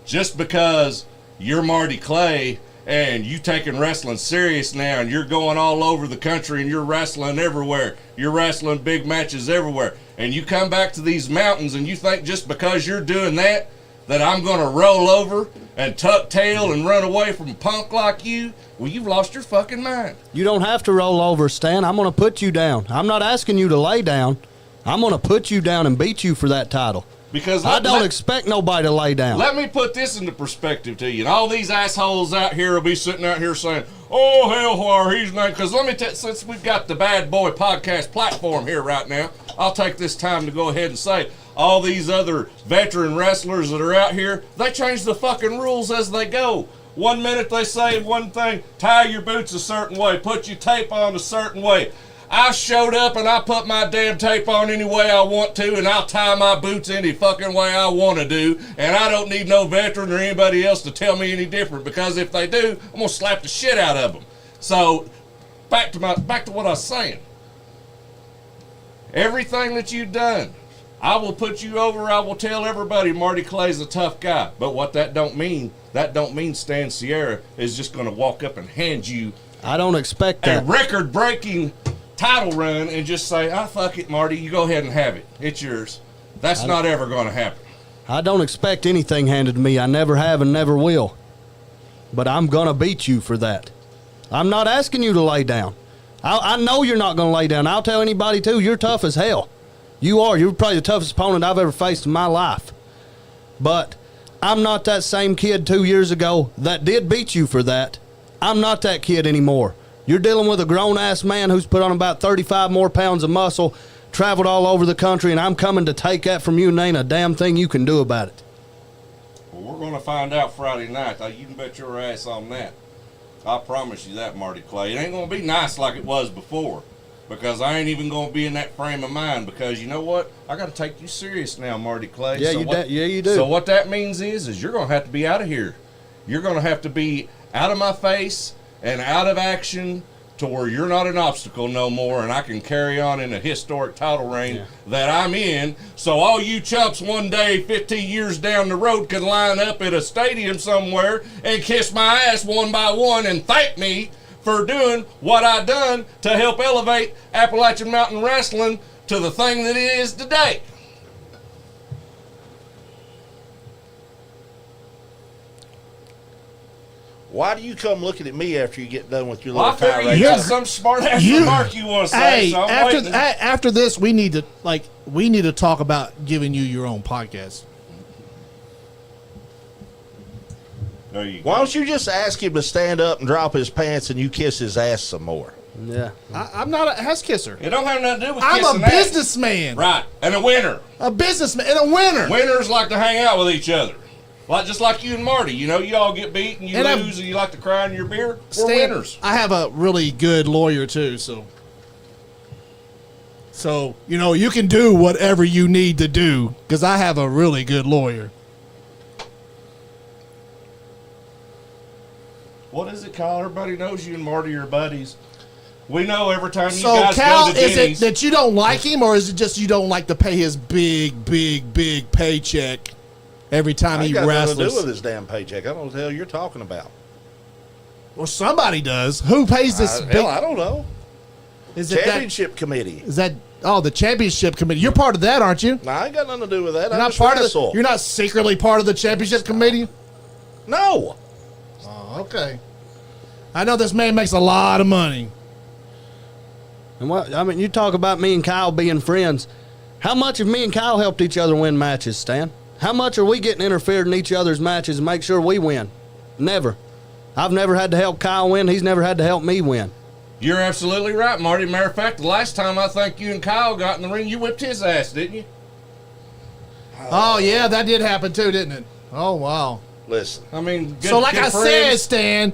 just because you're Marty Clay and you taking wrestling serious now and you're going all over the country and you're wrestling everywhere, you're wrestling big matches everywhere, and you come back to these mountains and you think just because you're doing that I'm going to roll over and tuck tail and run away from a punk like you, well, you've lost your fucking mind. You don't have to roll over, Stan. I'm going to put you down. I'm not asking you to lay down. I'm going to put you down and beat you for that title. Because I don't expect nobody to lay down. Let me put this into perspective to you. And all these assholes out here will be sitting out here saying, oh, hell, he's not. Because let me tell you, since we've got the Bad Boy podcast platform here right now, I'll take this time to go ahead and say, all these other veteran wrestlers that are out here, they change the fucking rules as they go. 1 minute they say one thing, tie your boots a certain way, put your tape on a certain way. I showed up and I put my damn tape on any way I want to, and I'll tie my boots any fucking way I want to do, and I don't need no veteran or anybody else to tell me any different, because if they do, I'm gonna slap the shit out of them. So back to what I was saying. Everything that you've done, I will put you over. I will tell everybody Marty Clay's a tough guy. But what that don't mean Stan Sierra is just going to walk up and hand you I don't expect that. a record-breaking title run and just say, fuck it, Marty, you go ahead and have it. It's yours. That's not ever going to happen. I don't expect anything handed to me. I never have and never will. But I'm going to beat you for that. I'm not asking you to lay down. I know you're not going to lay down. I'll tell anybody, too, you're tough as hell. You are. You're probably the toughest opponent I've ever faced in my life. But I'm not that same kid 2 years ago that did beat you for that. I'm not that kid anymore. You're dealing with a grown-ass man who's put on about 35 more pounds of muscle, traveled all over the country, and I'm coming to take that from you, and ain't a damn thing you can do about it. Well, we're going to find out Friday night. You can bet your ass on that. I promise you that, Marty Clay. It ain't going to be nice like it was before, because I ain't even going to be in that frame of mind, because you know what? I got to take you serious now, Marty Clay. Yeah, you do. So what that means is you're going to have to be out of here. You're going to have to be out of my face and out of action to where you're not an obstacle no more, and I can carry on in a historic title reign that I'm in, so all you chumps one day 15 years down the road can line up at a stadium somewhere and kiss my ass one by one and thank me for doing what I done to help elevate Appalachian Mountain Wrestling to the thing that it is today. Why do you come looking at me after you get done with your Well, I little figure tirade? you got some smart ass remark you want to say. Hey, So I'm waiting. after this, we need to talk about giving you your own podcast. There you go. Why don't you just ask him to stand up and drop his pants and you kiss his ass some more? Yeah. I'm not a ass kisser. It don't have nothing to do with I'm kissing a ass. businessman. Right, and a winner. A businessman and a winner. Winners like to hang out with each other. Just like you and Marty. You know, you all get beat and you And lose and you like to cry in your beer. We're Stan, winners. I have a really good lawyer too, so you know you can do whatever you need to do because I have a really good lawyer. What is it, Kyle? Everybody knows you and Marty are buddies. We know every time you So guys Cal, go to is it Denny's. that you don't like him, or is it just you don't like to pay his big paycheck every time I he ain't got nothing to do wrestles? with his damn paycheck. I don't know what the hell you're talking about. Well, somebody does. Who pays this? Hell, I don't know. Is it that? Championship committee. Is that? Oh, the championship committee. You're part of that, aren't you? No, I ain't got nothing to do with that. You're I not just part wrestle. of the. You're not secretly part of the championship committee. No. Oh, okay. I know this man makes a lot of money. And what I mean, you talk about me and Kyle being friends. How much have me and Kyle helped each other win matches, Stan? How much are we getting interfered in each other's matches and make sure we win? Never. I've never had to help Kyle win. He's never had to help me win. You're absolutely right, Marty. Matter of fact, the last time I think you and Kyle got in the ring, you whipped his ass, didn't you? Oh yeah, that did happen too, didn't it? Oh wow. Listen. I mean, good, So like good I friends. said, Stan,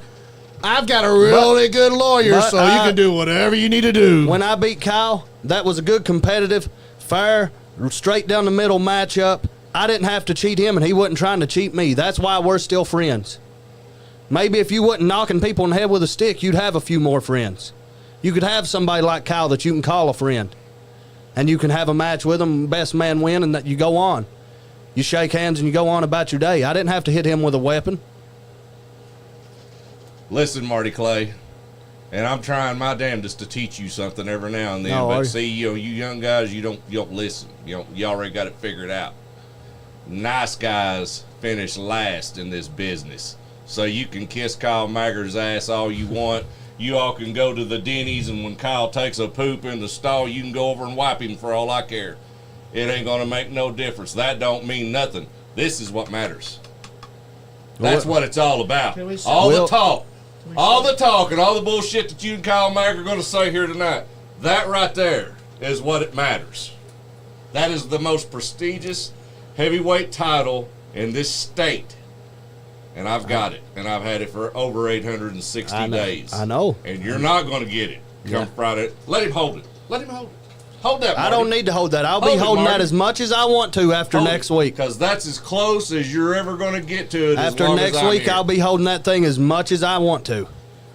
I've got a really good lawyer, but so you can do whatever you need to do. When I beat Kyle, that was a good competitive, fair, straight down the middle matchup. I didn't have to cheat him, and he wasn't trying to cheat me. That's why we're still friends. Maybe if you wasn't knocking people in the head with a stick, you'd have a few more friends. You could have somebody like Kyle that you can call a friend, and you can have a match with him, best man win, and that you go on. You shake hands and you go on about your day. I didn't have to hit him with a weapon. Listen, Marty Clay, and I'm trying my damnedest to teach you something every now and then. No, but are you? see, you young guys, you don't listen. You already got it figured out. Nice guys finish last in this business. So you can kiss Kyle Maggard's ass all you want. You all can go to the Denny's, and when Kyle takes a poop in the stall, you can go over and wipe him for all I care. It ain't going to make no difference. That don't mean nothing. This is what matters. That's what it's all about. All the talk. All the talk and all the bullshit that you and Kyle Mack are going to say here tonight, that right there is what it matters. That is the most prestigious heavyweight title in this state. And I've got it. And I've had it for over 860 days. I know. And you're not going to get it come Friday. Let him hold it. Let him hold it. Hold that, Marty. I don't need to hold that. I'll Hold be it, holding Marty. that as much as I want to after next week. Because that's as close as you're ever going to get to it. After as long next as I'm week, here. I'll be holding that thing as much as I want to.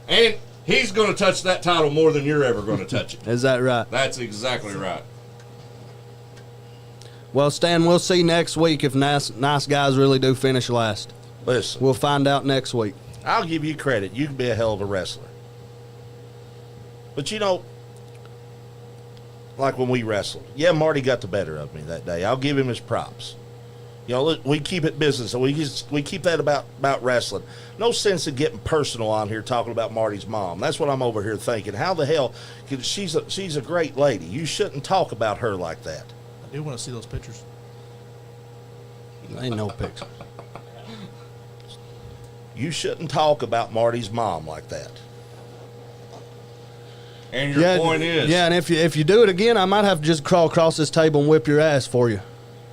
And he's going to touch that title more than you're ever going to touch it. Is that right? That's exactly right. Well, Stan, we'll see next week if nice guys really do finish last. Listen, We'll find out next week. I'll give you credit. You can be a hell of a wrestler. But, you know, like when we wrestled. Yeah, Marty got the better of me that day. I'll give him his props. You know, look, we keep it business, so we keep that about wrestling. No sense in getting personal on here talking about Marty's mom. That's what I'm over here thinking. How the hell? Cause she's a great lady. You shouldn't talk about her like that. I do want to see those pictures. Ain't no picture. You shouldn't talk about Marty's mom like that. And your point is, yeah, and if you do it again, I might have to just crawl across this table and whip your ass for you.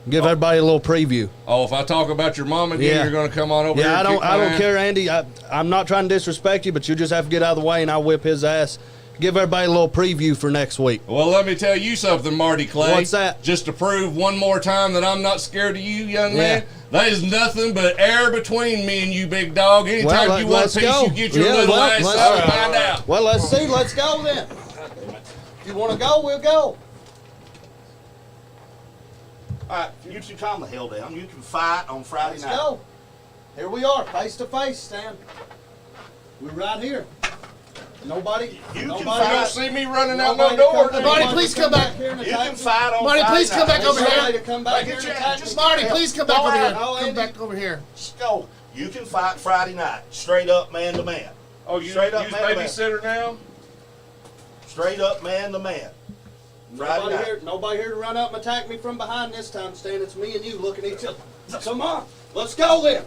Give everybody a little preview. oh, if I talk about your mom again, you're going to come on over here. Yeah, and I don't care, Andy. I'm not trying to disrespect you, but you just have to get out of the way, and I'll whip his ass. Give everybody a little preview for next week. Well, let me tell you something, Marty Clay. What's that? Just to prove one more time that I'm not scared of you, young man. That is nothing but air between me and you, big dog. Anytime you want a piece, you get your little ass out and find out. Well, let's see. Let's go then. If you want to go, we'll go. All right, you two calm the hell down. You can fight on Friday night. Let's go. Here we are, face to face, Stan. We're right here. Nobody. You don't see me running out no door. Marty, please come back. You can fight on Marty, Friday please come back night. over here. Come back here and attack me. Marty, please come back over here. Oh, Come Andy. back over here. Just go. You can fight Friday night, straight up man to man. Oh, you Straight up use man to man. babysitter now? Straight up man to man. Friday night. Nobody here to run up and attack me from behind this time, Stan. It's me and you looking at each other. Come on. Let's go then.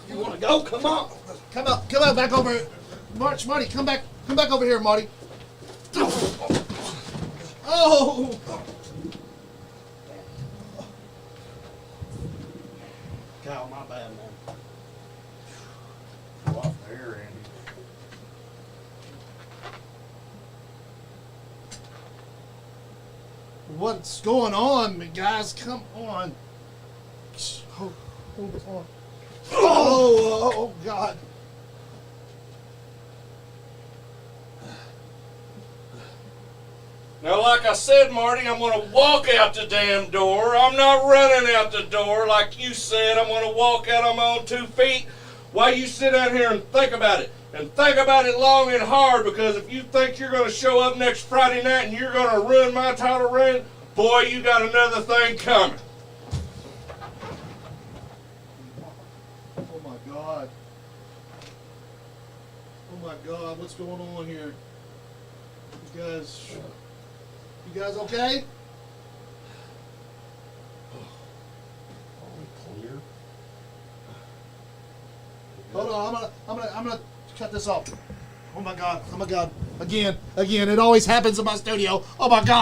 You want to go? Come on. Come on, back over here. Marty, come back over here, Marty. Oh! Kyle, my bad, man. Go off there, Andy. What's going on, guys? Come on. Hold on. Oh, God. Now, like I said, Marty, I'm going to walk out the damn door. I'm not running out the door like you said. I'm going to walk out on my own 2 feet while you sit down here and think about it. And think about it long and hard, because if you think you're going to show up next Friday night and you're going to ruin my title reign, boy, you got another thing coming. Oh, my God. Oh, my God. What's going on here? You guys okay? Clear. Hold on, I'm gonna cut this off. Oh my God, Again, it always happens in my studio. Oh my God.